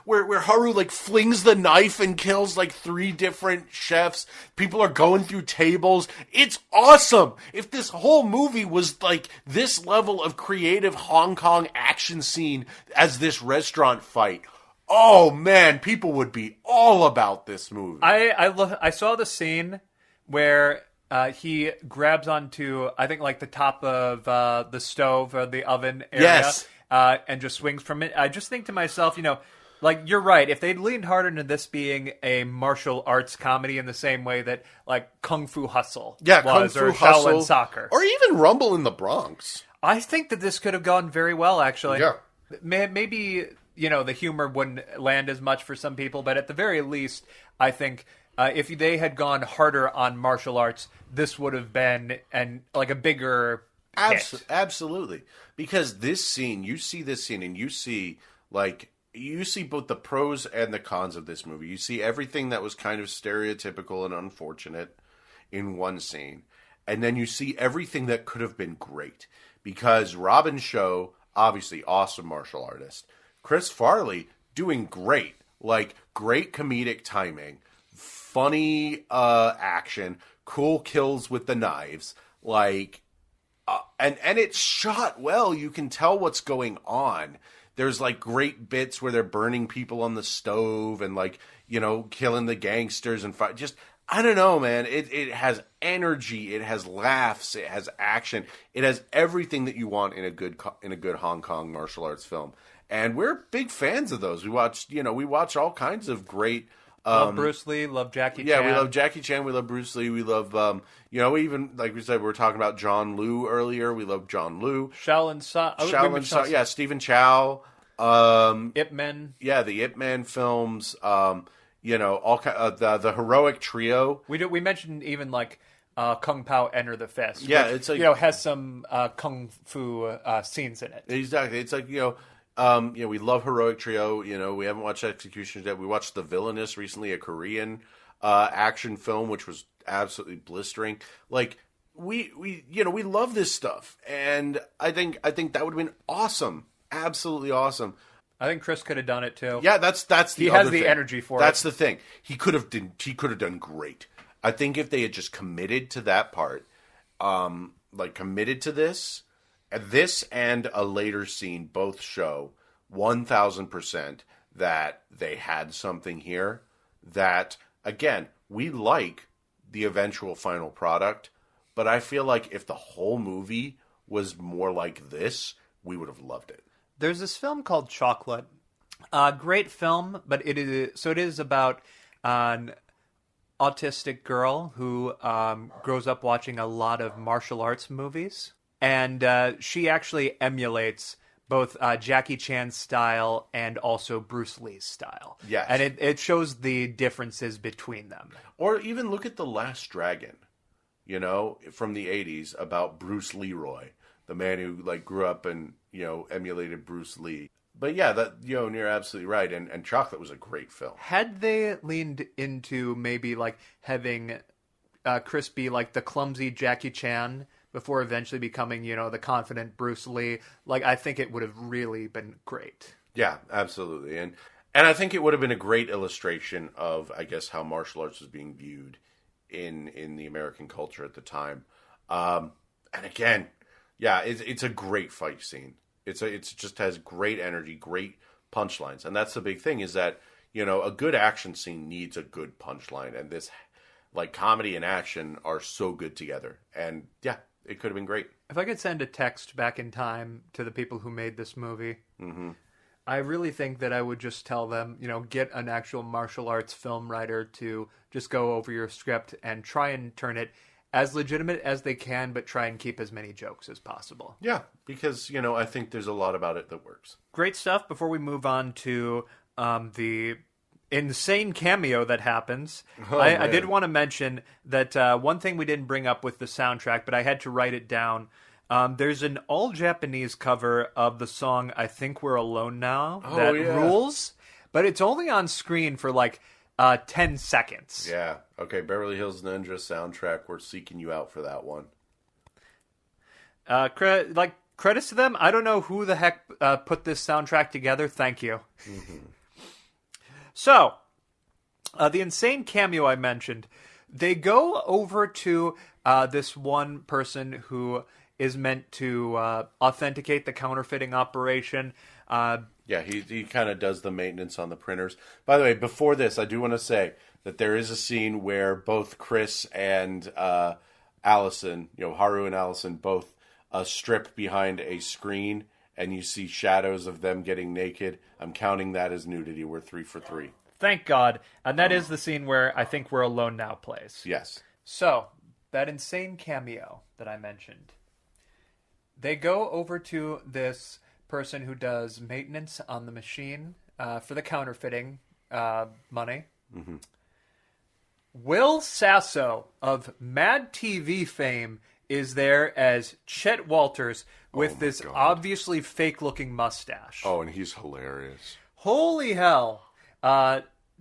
S5: where Haru like flings the knife and kills like 3 different chefs. People are going through tables. It's awesome. If this whole movie was like this level of creative Hong Kong action scene as this restaurant fight, oh man, people would be all about this movie.
S1: I saw the scene where he grabs onto, I think, like the top of the stove or the oven area,
S5: Yes.
S1: And just swings from it. I just think to myself, like, you're right. If they'd leaned harder into this being a martial arts comedy in the same way that, like, Kung Fu Hustle was, or Shaolin Soccer,
S5: or even Rumble in the Bronx,
S1: I think that this could have gone very well, actually.
S5: Yeah.
S1: Maybe, the humor wouldn't land as much for some people, but at the very least, I think if they had gone harder on martial arts, this would have been a bigger hit.
S5: Absolutely. Because this scene, you see this scene, and you see both the pros and the cons of this movie. You see everything that was kind of stereotypical and unfortunate in one scene. And then you see everything that could have been great. Because Robin Shou, obviously awesome martial artist. Chris Farley, doing great. Like, great comedic timing. Funny action. Cool kills with the knives. Like, and it's shot well. You can tell what's going on. There's like great bits where they're burning people on the stove and killing the gangsters and fight. Just, I don't know, man. It has energy. It has laughs. It has action. It has everything that you want in a good Hong Kong martial arts film. And we're big fans of those. We watch all kinds of great.
S1: Love Bruce Lee, love Jackie Chan.
S5: Yeah, we love Jackie Chan, we love Bruce Lee, we love, even, like we said, we were talking about John Liu earlier. We love John Liu.
S1: Shaolin Soccer.
S5: Yeah, Stephen Chow.
S1: Ip Man.
S5: Yeah, the Ip Man films. All the Heroic Trio.
S1: We mentioned even Kung Pao Enter the Fist.
S5: Yeah,
S1: which,
S5: it's like
S1: has some kung fu scenes in it.
S5: Exactly. It's like we love Heroic Trio. We haven't watched Execution yet. We watched The Villainous recently, a Korean action film, which was absolutely blistering. Like, we love this stuff, and I think that would have been awesome, absolutely awesome.
S1: I think Chris could have done it too.
S5: Yeah, that's the
S1: he
S5: other
S1: has the
S5: thing.
S1: energy for
S5: That's
S1: it.
S5: the thing. He could have done great. I think if they had just committed to that part, committed to this and a later scene both show 1,000% that they had something here that, again, we like the eventual final product, but I feel like if the whole movie was more like this, we would have loved it.
S1: There's this film called Chocolate. Great film, but it is about an autistic girl who grows up watching a lot of martial arts movies, and she actually emulates both Jackie Chan's style and also Bruce Lee's style.
S5: Yes.
S1: And it shows the differences between them.
S5: Or even look at The Last Dragon, from the 80s, about Bruce Leroy, the man who grew up and emulated Bruce Lee. But yeah, that you're absolutely right. And Chocolate was a great film.
S1: Had they leaned into maybe having Chris be the clumsy Jackie Chan before eventually becoming the confident Bruce Lee, I think it would have really been great.
S5: Yeah, absolutely. And I think it would have been a great illustration of, I guess, how martial arts was being viewed in the American culture at the time. And again, yeah, it's a great fight scene. It's just has great energy, great punchlines. And that's the big thing is that, a good action scene needs a good punchline. And this, like, comedy and action are so good together. And yeah, it could have been great.
S1: If I could send a text back in time to the people who made this movie, I really think that I would just tell them, get an actual martial arts film writer to just go over your script and try and turn it as legitimate as they can, but try and keep as many jokes as possible.
S5: Yeah, because, I think there's a lot about it that works.
S1: Great stuff. Before we move on to the insane cameo that happens, I did want to mention that one thing we didn't bring up with the soundtrack, but I had to write it down. There's an all-Japanese cover of the song I Think We're Alone Now that rules, but it's only on screen for 10 seconds.
S5: Yeah. Okay, Beverly Hills Ninja soundtrack. We're seeking you out for that one.
S1: Credits to them. I don't know who the heck put this soundtrack together. Thank you. So, the insane cameo I mentioned, they go over to this one person who is meant to authenticate the counterfeiting operation.
S5: Yeah, he kind of does the maintenance on the printers. By the way, before this, I do want to say that there is a scene where both Chris and Allison, Haru and Allison, both strip behind a screen, and you see shadows of them getting naked. I'm counting that as nudity. We're 3 for 3.
S1: Thank God. And that is the scene where I Think We're Alone Now plays.
S5: Yes.
S1: So, that insane cameo that I mentioned. They go over to this person who does maintenance on the machine for the counterfeiting money. Mm-hmm. Will Sasso of Mad TV fame is there as Chet Walters with this obviously fake-looking mustache.
S5: Oh, and he's hilarious.
S1: Holy hell.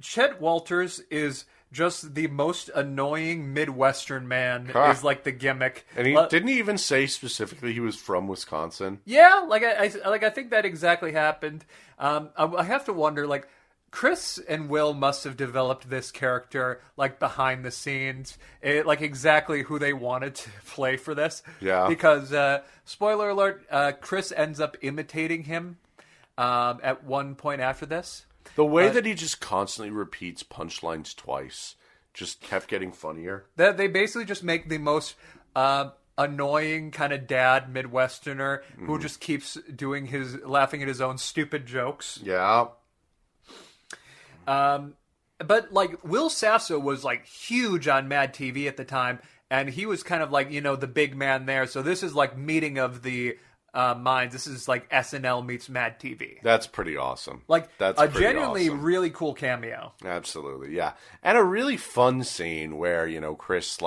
S1: Chet Walters is just the most annoying Midwestern man is the gimmick.
S5: And didn't he even say specifically he was from Wisconsin?
S1: Yeah, I think that exactly happened. I have to wonder, Chris and Will must have developed this character behind the scenes, exactly who they wanted to play for this.
S5: Yeah.
S1: Because spoiler alert, Chris ends up imitating him at one point after this.
S5: The way that he just constantly repeats punchlines twice just kept getting funnier.
S1: That they basically just make the most annoying kind of dad Midwesterner who just keeps laughing at his own stupid jokes.
S5: Yeah.
S1: But Will Sasso was huge on Mad TV at the time, and he was kind of the big man there. So this is meeting of the minds. This is SNL meets Mad TV.
S5: That's pretty awesome.
S1: That's a genuinely awesome. Really cool cameo.
S5: Absolutely, yeah. And a really fun scene where, Chris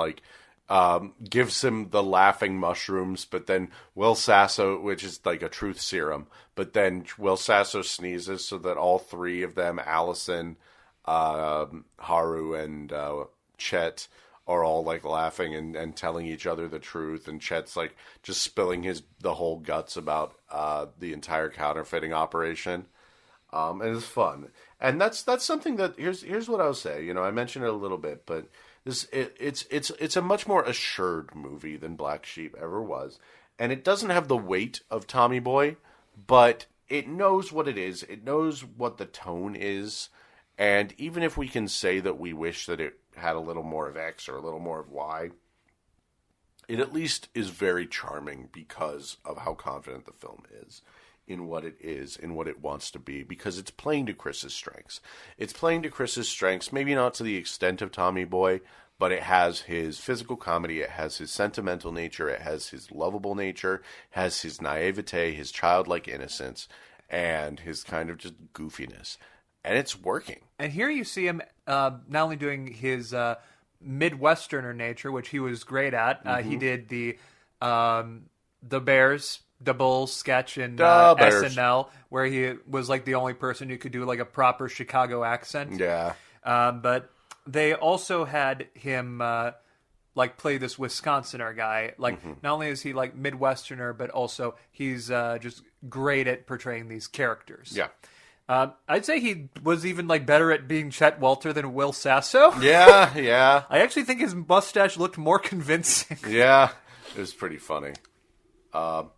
S5: gives him the laughing mushrooms, but then Will Sasso, which is a truth serum, but then Will Sasso sneezes so that all three of them, Allison, Haru, and Chet, are all laughing and telling each other the truth, and Chet's just spilling the whole guts about the entire counterfeiting operation. And it's fun. And that's something that here's what I'll say. I mentioned it a little bit, but it's a much more assured movie than Black Sheep ever was. And it doesn't have the weight of Tommy Boy, but it knows what it is. It knows what the tone is. And even if we can say that we wish that it had a little more of X or a little more of Y, it at least is very charming because of how confident the film is in what it wants to be, because it's playing to Chris's strengths. It's playing to Chris's strengths, maybe not to the extent of Tommy Boy, but it has his physical comedy, it has his sentimental nature, it has his lovable nature, has his naivete, his childlike innocence, and his kind of just goofiness. And it's working. And
S1: here you see him not only doing his Midwesterner nature, which he was great at. He did the Bears, the Bulls sketch in SNL, where he was the only person who could do a proper Chicago accent.
S5: Yeah.
S1: But they also had him play this Wisconsinner guy. Not only is he Midwesterner, but also he's just great at portraying these characters.
S5: Yeah.
S1: I'd say he was even better at being Chet Walter than Will Sasso.
S5: Yeah.
S1: I actually think his mustache looked more convincing.
S5: Yeah. It was pretty funny. And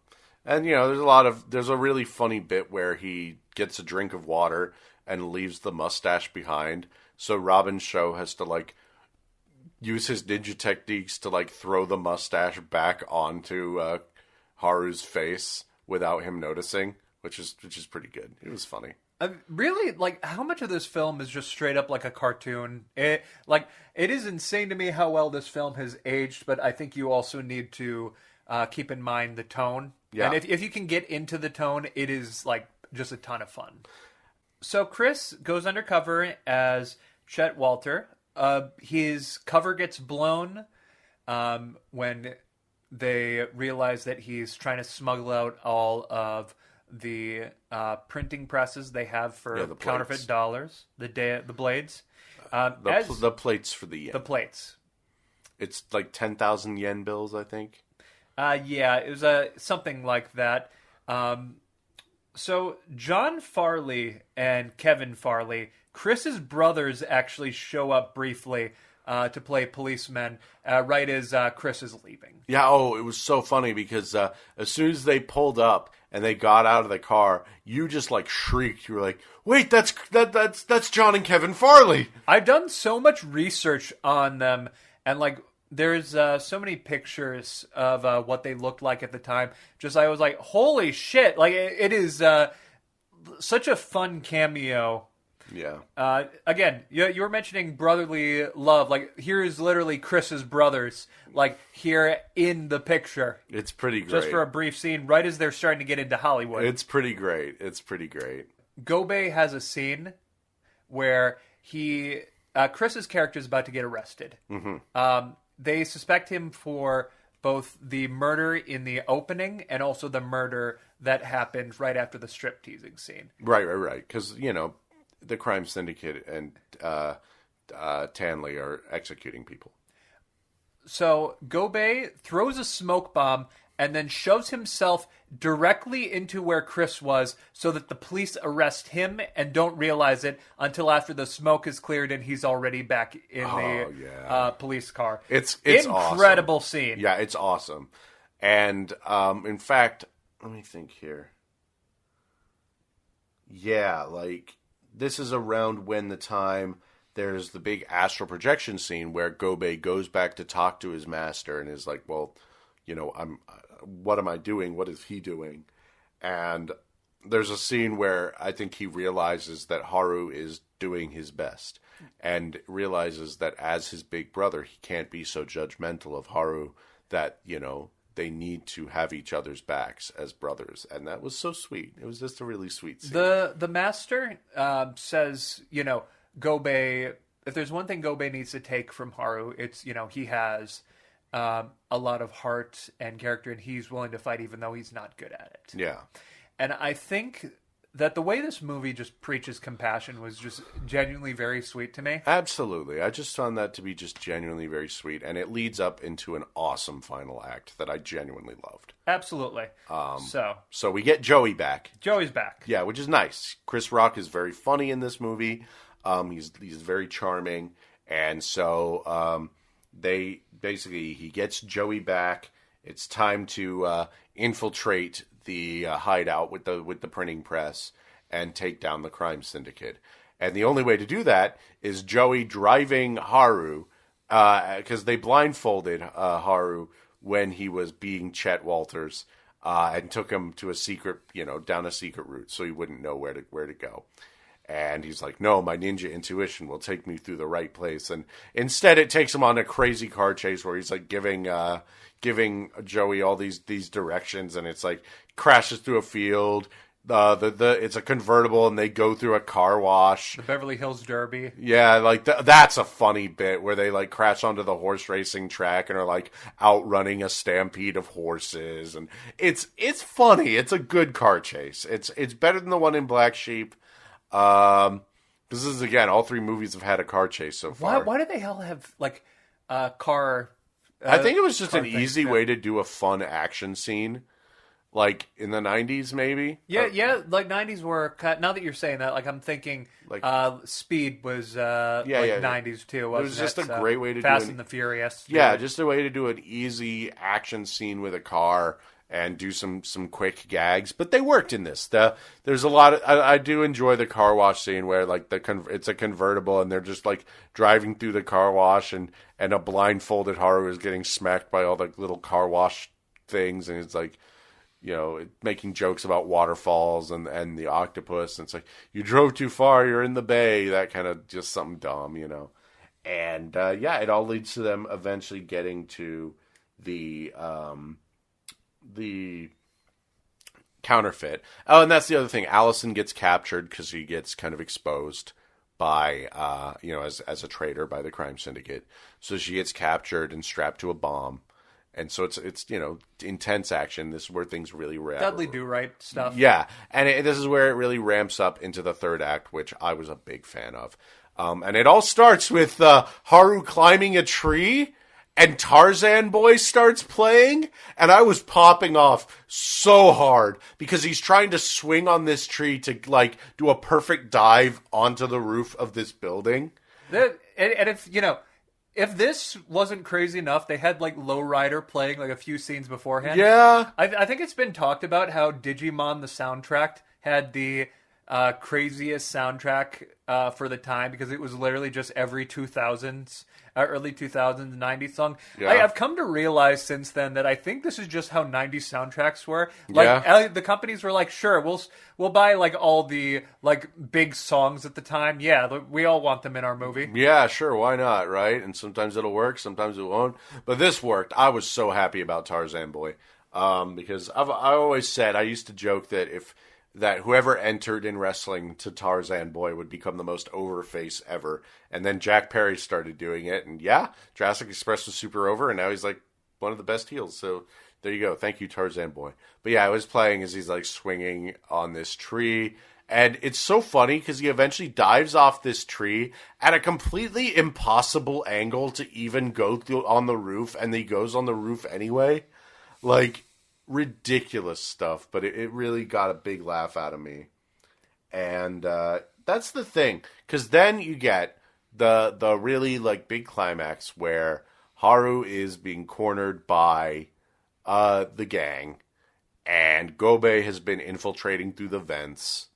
S5: there's a really funny bit where he gets a drink of water and leaves the mustache behind. So Robin Shou has to like use his ninja techniques to like throw the mustache back onto Haru's face without him noticing, which is pretty good. It was funny.
S1: Really, like, how much of this film is just straight up like a cartoon? It is insane to me how well this film has aged, but I think you also need to keep in mind the tone.
S5: Yeah.
S1: And if you can get into the tone, it is, like, just a ton of fun. So Chris goes undercover as Chet Walter. His cover gets blown when they realize that he's trying to smuggle out all of the printing presses they have for counterfeit dollars, the blades.
S5: The plates for the yen.
S1: The plates.
S5: It's like 10,000 yen bills, I think.
S1: Yeah, it was something like that. So John Farley and Kevin Farley, Chris's brothers, actually show up briefly to play policemen right as Chris is leaving. Yeah,
S5: it was so funny because as soon as they pulled up and they got out of the car, you just like shrieked. You were like, "Wait, that's John and Kevin Farley." I've
S1: done so much research on them, and like there's so many pictures of what they looked like at the time. I was like, "Holy shit!" Like it is such a fun cameo.
S5: Yeah.
S1: Again, you were mentioning brotherly love. Like, here is literally Chris's brothers, like, here in the picture.
S5: It's pretty great.
S1: Just for a brief scene, right as they're starting to get into Hollywood.
S5: It's pretty great.
S1: Gobei has a scene where Chris's character is about to get arrested.
S5: Mm-hmm.
S1: They suspect him for both the murder in the opening and also the murder that happened right after the strip teasing scene.
S5: Right. Because, the crime syndicate and Tanley are executing people.
S1: So Gobei throws a smoke bomb and then shoves himself directly into where Chris was so that the police arrest him and don't realize it until after the smoke is cleared and he's already back in the police car.
S5: It's
S1: incredible
S5: awesome.
S1: Scene.
S5: Yeah, it's awesome. And in fact, let me think here. Yeah, like this is around when the time there's the big astral projection scene where Gobei goes back to talk to his master and is like, well, what am I doing? What is he doing? And there's a scene where I think he realizes that Haru is doing his best and realizes that as his big brother, he can't be so judgmental of Haru that, they need to have each other's backs as brothers. And that was so sweet. It was just a really sweet scene.
S1: The master says, Gobei, if there's one thing Gobei needs to take from Haru, it's, he has a lot of heart and character and he's willing to fight even though he's not good at it.
S5: Yeah.
S1: And I think that the way this movie just preaches compassion was just genuinely very sweet to me.
S5: Absolutely. I just found that to be just genuinely very sweet. And it leads up into an awesome final act that I genuinely loved.
S1: Absolutely.
S5: So we get Joey back.
S1: Joey's back.
S5: Yeah, which is nice. Chris Rock is very funny in this movie. He's very charming. And so he gets Joey back. It's time to infiltrate the hideout with the printing press and take down the crime syndicate. And the only way to do that is Joey driving Haru, because they blindfolded Haru when he was being Chet Walters, and took him to a secret, down a secret route so he wouldn't know where to go. And he's like, no, my ninja intuition will take me through the right place. And instead it takes him on a crazy car chase where he's like giving Joey all these directions, and it's like crashes through a field. It's a convertible, and they go through a car wash.
S1: The Beverly Hills Derby.
S5: Yeah, like that's a funny bit where they like crash onto the horse racing track and are like outrunning a stampede of horses, and it's funny. It's a good car chase. It's better than the one in Black Sheep. This is, again, all three movies have had a car chase so far.
S1: Why did they all have like car?
S5: I think it was just an easy way to do a fun action scene like in the 90s, maybe.
S1: Yeah, like 90s were cut. Now that you're saying that, like I'm thinking, Speed was 90s too. Wasn't
S5: it was just
S1: it?
S5: a great way to
S1: Fast
S5: do
S1: and the Furious.
S5: Yeah, just a way to do an easy action scene with a car and do some quick gags, but they worked in this. There's a lot of I do enjoy the car wash scene where like it's a convertible and they're just like driving through the car wash and a blindfolded Haru is getting smacked by all the little car wash things, and it's like, you know, making jokes about waterfalls and the octopus, and it's like, you drove too far, you're in the bay, that kind of just something dumb, you know. And it all leads to them eventually getting to the counterfeit. Oh, and that's the other thing. Allison gets captured because she gets kind of exposed by, as a traitor by the crime syndicate. So she gets captured and strapped to a bomb. And so it's intense action. This is where things really ramp.
S1: Dudley Do-Right stuff.
S5: Yeah, and this is where it really ramps up into the third act, which I was a big fan of. And it all starts with Haru climbing a tree, and Tarzan Boy starts playing, and I was popping off so hard because he's trying to swing on this tree to like do a perfect dive onto the roof of this building.
S1: And if this wasn't crazy enough, they had like Lowrider playing like a few scenes beforehand.
S5: Yeah,
S1: I think it's been talked about how Digimon the soundtrack had the craziest soundtrack for the time, because it was literally just every 2000s, early 2000s, 90s song.
S5: Yeah.
S1: I've come to realize since then that I think this is just how 90s soundtracks were. Like the companies were like, sure, we'll buy like all the like big songs at the time. Yeah, we all want them in our movie.
S5: Yeah, sure, why not, right? And sometimes it'll work, sometimes it won't. But this worked. I was so happy about Tarzan Boy, because I always said, I used to joke that whoever entered in wrestling to Tarzan Boy would become the most over face ever. And then Jack Perry started doing it, and Jurassic Express was super over, and now he's like one of the best heels. So there you go. Thank you, Tarzan Boy. But yeah, I was playing as he's like swinging on this tree, and it's so funny because he eventually dives off this tree at a completely impossible angle to even go through on the roof, and he goes on the roof anyway. Like, ridiculous stuff, but it really got a big laugh out of me. And that's the thing, because then you get the really like big climax where Haru is being cornered by the gang, and Gobe has been infiltrating through the vents,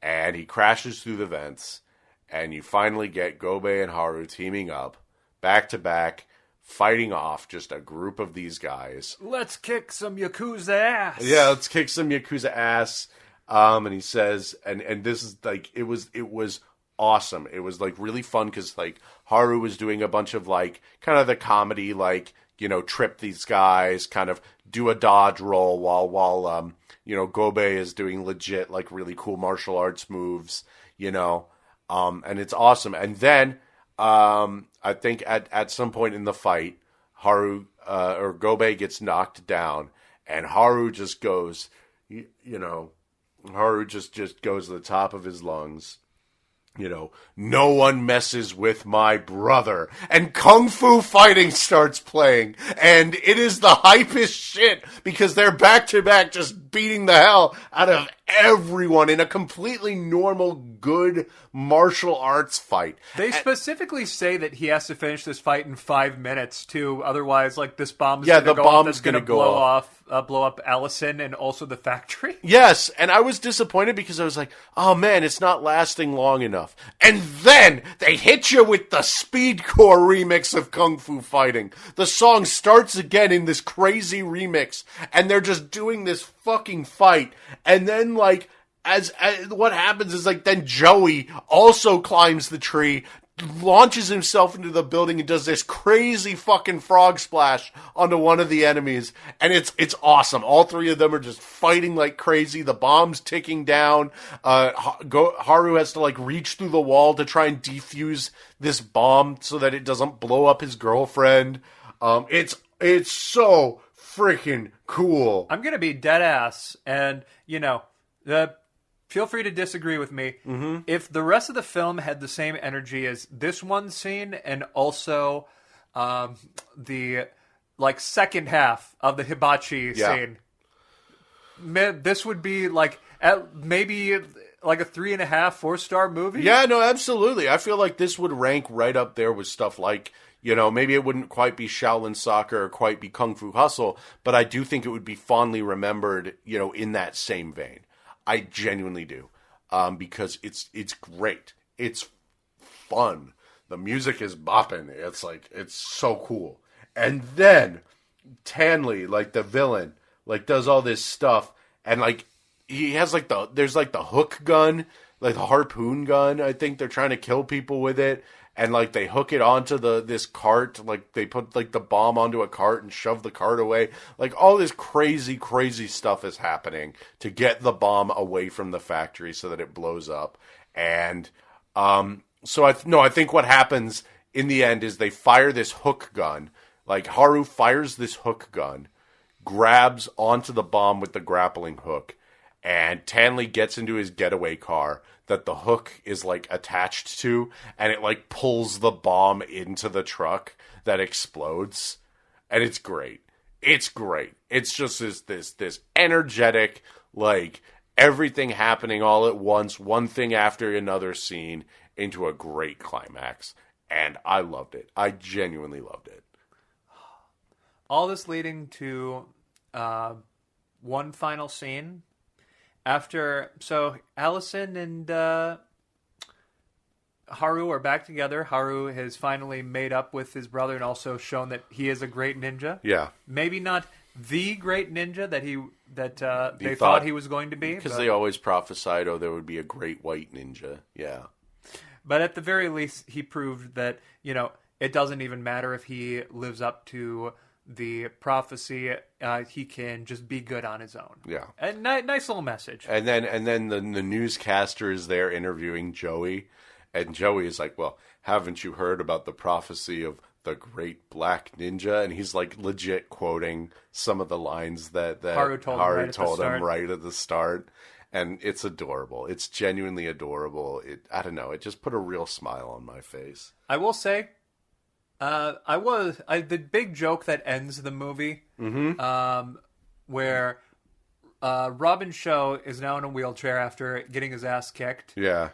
S5: and he crashes through the vents, and you finally get Gobe and Haru teaming up back to back, fighting off just a group of these guys.
S1: Let's kick some Yakuza ass.
S5: Yeah, let's kick some Yakuza ass. And he says, and this is like, it was awesome. It was like really fun because like Haru was doing a bunch of like kind of the comedy, like, you know, trip these guys, kind of do a dodge roll while Gobe is doing legit like really cool martial arts moves, you know, and it's awesome. And then I think at some point in the fight, Haru or Gobe gets knocked down, and Haru just goes, Haru just goes to the top of his lungs. You know, no one messes with my brother. And Kung Fu Fighting starts playing. And it is the hypest shit because they're back to back just beating the hell out of everyone in a completely normal, good martial arts fight.
S1: They specifically say that he has to finish this fight in 5 minutes too. Otherwise, like, this bomb's going to go off. That's going to blow up Allison and also the factory.
S5: Yes, and I was disappointed because I was like, oh man, it's not lasting long enough. And then they hit you with the speedcore remix of Kung Fu Fighting. The song starts again in this crazy remix, and they're just doing this fucking fight. And then, like, as what happens is, like, then Joey also climbs the tree, launches himself into the building and does this crazy fucking frog splash onto one of the enemies, and it's awesome. All three of them are just fighting like crazy. The bomb's ticking down. Haru has to like reach through the wall to try and defuse this bomb so that it doesn't blow up his girlfriend. It's so freaking cool.
S1: I'm gonna be dead ass, and feel free to disagree with me. Mm-hmm. If the rest of the film had the same energy as this one scene, and also the like second half of the hibachi scene, this would be maybe like a 3.5, 4-star movie.
S5: Yeah, no, absolutely. I feel like this would rank right up there with stuff like, maybe it wouldn't quite be Shaolin Soccer or quite be Kung Fu Hustle, but I do think it would be fondly remembered, in that same vein. I genuinely do, because it's great. It's fun. The music is bopping. It's so cool. And then Tanley, the villain, does all this stuff, and he has there's the hook gun, the harpoon gun. I think they're trying to kill people with it, and they hook it onto this cart. They put the bomb onto a cart and shove the cart away. All this crazy stuff is happening to get the bomb away from the factory so that it blows up. And so I think what happens in the end is they fire this hook gun. Haru fires this hook gun, grabs onto the bomb with the grappling hook, and Tanley gets into his getaway car that the hook is attached to, and it pulls the bomb into the truck that explodes. And it's great. It's great. It's just this energetic, everything happening all at once, one thing after another scene, into a great climax. And I loved it. I genuinely loved it.
S1: All this leading to one final scene. So Allison and Haru are back together. Haru has finally made up with his brother and also shown that he is a great ninja.
S5: Yeah.
S1: Maybe not the great ninja that they thought he was going to be.
S5: Because they always prophesied, there would be a great white ninja. Yeah.
S1: But at the very least, he proved that, it doesn't even matter if he lives up to the prophecy. He can just be good on his own.
S5: Yeah.
S1: And nice little message.
S5: And then the newscaster is there interviewing Joey, and Joey is like, well, haven't you heard about the prophecy of the great black ninja? And he's legit quoting some of the lines that
S1: Haru told
S5: him right at the start. And it's adorable. It's genuinely adorable. I don't know. It just put a real smile on my face.
S1: I will say, the big joke that ends the movie, where Robin Shou is now in a wheelchair after getting his ass kicked.
S5: Yeah.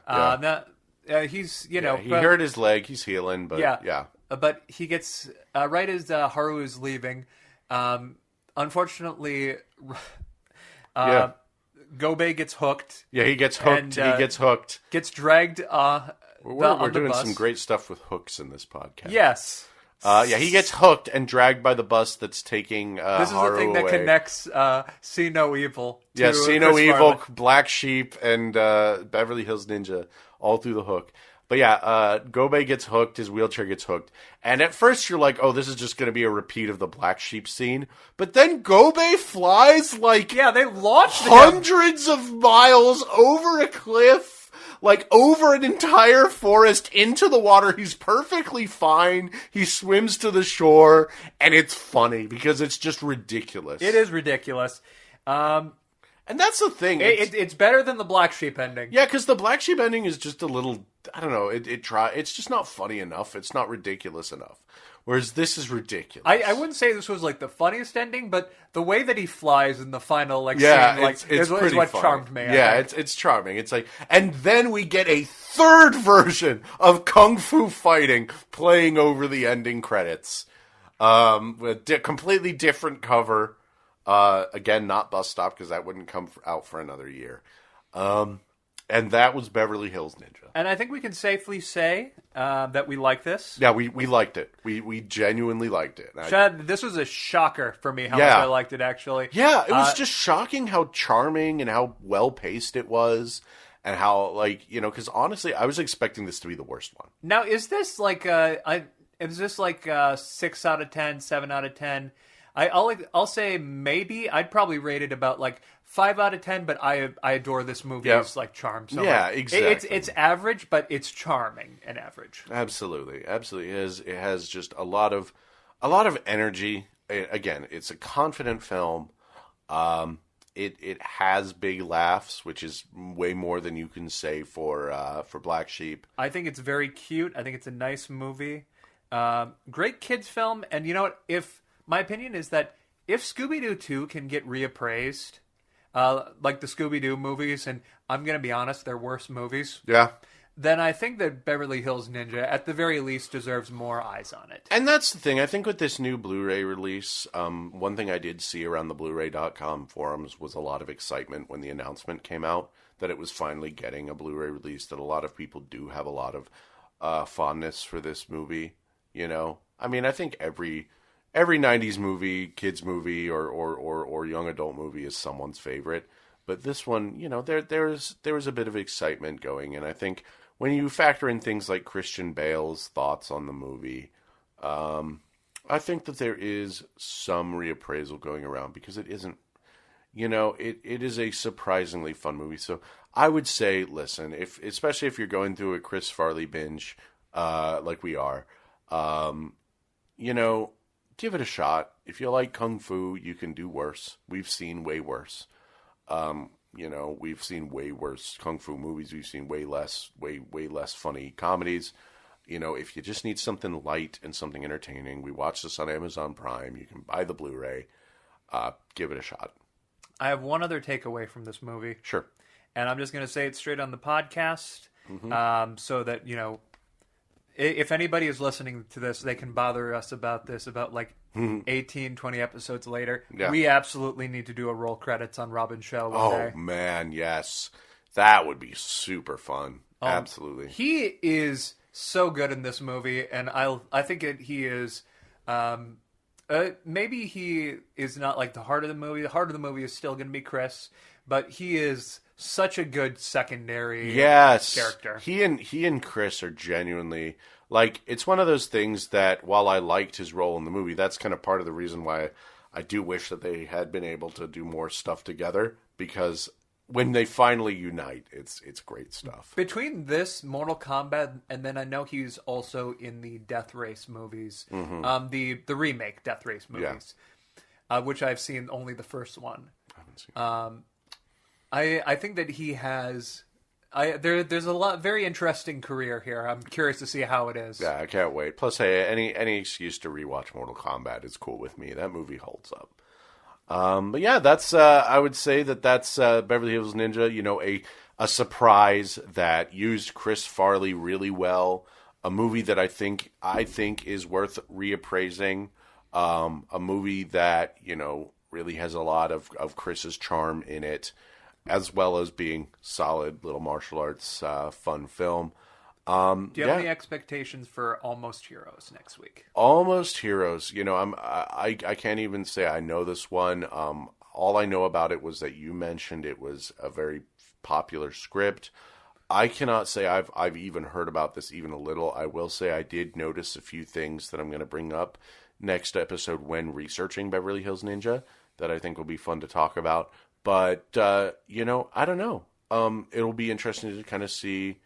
S1: He's
S5: he hurt his leg. He's healing, but yeah.
S1: But he gets right as Haru is leaving. Unfortunately, Gobei gets hooked.
S5: Yeah, he gets hooked.
S1: And,
S5: he gets hooked.
S1: Gets dragged.
S5: We're doing some great stuff with hooks in this podcast.
S1: Yes.
S5: He gets hooked and dragged by the bus that's taking Haru away.
S1: This is the thing that connects See No Evil to
S5: Yeah, See No
S1: Chris
S5: Evil,
S1: Farley.
S5: Black Sheep, and Beverly Hills Ninja all through the hook. But yeah, Gobei gets hooked, his wheelchair gets hooked. And at first you're like, oh, this is just going to be a repeat of the Black Sheep scene. But then Gobei flies
S1: they launched
S5: hundreds of miles over a cliff, over an entire forest into the water. He's perfectly fine. He swims to the shore, and it's funny because it's just ridiculous.
S1: It is ridiculous.
S5: And that's the thing.
S1: It's better than the Black Sheep ending.
S5: Yeah, because the Black Sheep ending is just a little, I don't know, it's just not funny enough. It's not ridiculous enough. Whereas this is ridiculous.
S1: I wouldn't say this was the funniest ending, but the way that he flies in the final scene
S5: it's
S1: is what
S5: funny.
S1: charmed me.
S5: It's charming. It's and then we get a third version of Kung Fu fighting playing over the ending credits, with completely different cover. Again, not Bus Stop, because that wouldn't come out for another year. And that was Beverly Hills Ninja.
S1: And I think we can safely say that we like this.
S5: Yeah, we liked it. We genuinely liked it.
S1: Chad, this was a shocker for me how much I liked it, actually.
S5: Yeah, it was just shocking how charming and how well-paced it was. And how, because honestly, I was expecting this to be the worst one.
S1: Now, is this is this 6 out of 10, 7 out of 10? I'll say maybe. I'd probably rate it about 5 out of 10, but I adore this movie's charm. So
S5: yeah, exactly.
S1: It's average, but it's charming and average.
S5: Absolutely. It has just a lot of energy. Again, it's a confident film. It has big laughs, which is way more than you can say for Black Sheep.
S1: I think it's very cute. I think it's a nice movie. Great kids film, and you know what? My opinion is that if Scooby-Doo 2 can get reappraised, like the Scooby-Doo movies, and I'm going to be honest, they're worse movies.
S5: Yeah.
S1: Then I think that Beverly Hills Ninja, at the very least, deserves more eyes on it.
S5: And that's the thing. I think with this new Blu-ray release, one thing I did see around the Blu-ray.com forums was a lot of excitement when the announcement came out that it was finally getting a Blu-ray release, that a lot of people do have a lot of fondness for this movie, you know? I mean, I think every 90s movie, kids movie, or young adult movie is someone's favorite. But this one, you know, there was a bit of excitement going, and I think when you factor in things like Christian Bale's thoughts on the movie, I think that there is some reappraisal going around, because it isn't, you know, it is a surprisingly fun movie. So I would say, listen, especially if you're going through a Chris Farley binge, like we are, you know, give it a shot. If you like Kung Fu, you can do worse. We've seen way worse. You know, we've seen way worse Kung Fu movies. We've seen way less funny comedies. You know, if you just need something light and something entertaining, we watch this on Amazon Prime. You can buy the Blu-ray. Give it a shot.
S1: I have one other takeaway from this movie.
S5: Sure.
S1: And I'm just going to say it straight on the podcast, so that, you know, if anybody is listening to this, they can bother us about this about like 18, 20 episodes later.
S5: Yeah.
S1: We absolutely need to do a roll credits on Robin Shou one day.
S5: Oh, man, yes. That would be super fun. Absolutely.
S1: He is so good in this movie, and I think he is... maybe he is not like the heart of the movie. The heart of the movie is still going to be Chris, but he is such a good secondary character.
S5: He and Chris are genuinely, like, it's one of those things that while I liked his role in the movie, that's kind of part of the reason why I do wish that they had been able to do more stuff together, because when they finally unite, it's great stuff.
S1: Between this, Mortal Kombat, and then I know he's also in the Death Race movies, the remake Death Race movies, which I've seen only the first one.
S5: I haven't seen
S1: I think that he has... there's a very interesting career here. I'm curious to see how it is.
S5: Yeah, I can't wait. Plus, hey, any excuse to rewatch Mortal Kombat is cool with me. That movie holds up. But yeah, that's I would say that's Beverly Hills Ninja. You know, a surprise that used Chris Farley really well. A movie that I think is worth reappraising. A movie that, you know, really has a lot of Chris's charm in it, as well as being solid little martial arts fun film.
S1: Do you have any expectations for Almost Heroes next week?
S5: Almost Heroes. You know, I can't even say I know this one. All I know about it was that you mentioned it was a very popular script. I cannot say I've even heard about this even a little. I will say I did notice a few things that I'm going to bring up next episode when researching Beverly Hills Ninja that I think will be fun to talk about. But, you know, I don't know. It'll be interesting to kind of see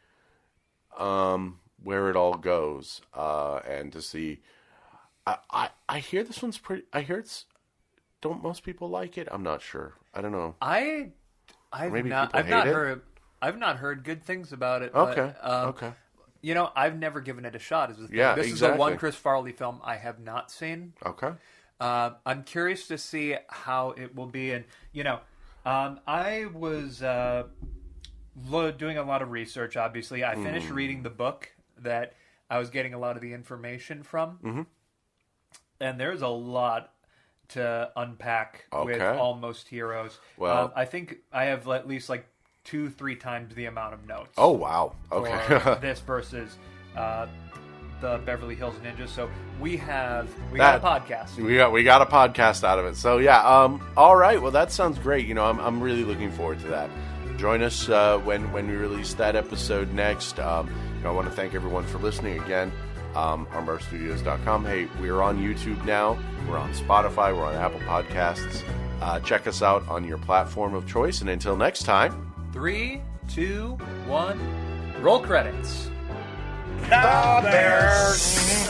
S5: where it all goes, and to see. I hear this one's pretty. I hear don't most people like it? I'm not sure. I don't know. I've not heard good things about it. Okay.
S1: But,
S5: okay.
S1: You know, I've never given it a shot. Is the thing.
S5: Yeah,
S1: this
S5: exactly.
S1: is the one Chris Farley film I have not seen.
S5: Okay.
S1: I'm curious to see how it will be, and you know, I was doing a lot of research. Obviously, I finished reading the book that I was getting a lot of the information from, and there's a lot to unpack with Almost Heroes.
S5: Well,
S1: I think I have at least like 2-3 times the amount of notes.
S5: Oh wow! Okay,
S1: for this versus the Beverly Hills Ninja. So we got a podcast.
S5: We got a podcast out of it. So yeah, all right. Well, that sounds great. You know, I'm really looking forward to that. Join us when we release that episode next. I want to thank everyone for listening again. armbarstudios.com. Hey, we're on YouTube now. We're on Spotify. We're on Apple Podcasts. Check us out on your platform of choice. And until next time,
S1: 3, 2, 1, roll credits.
S3: The Bears.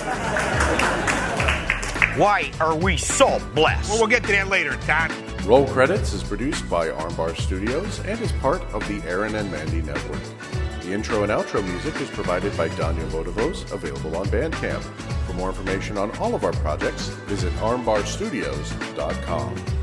S3: Why are we so blessed?
S6: Well, we'll get to that later, Todd.
S5: Roll Credits is produced by Armbar Studios and is part of the Aaron and Mandy Network. The intro and outro music is provided by Daniel Vodovos, available on Bandcamp. For more information on all of our projects, visit armbarstudios.com.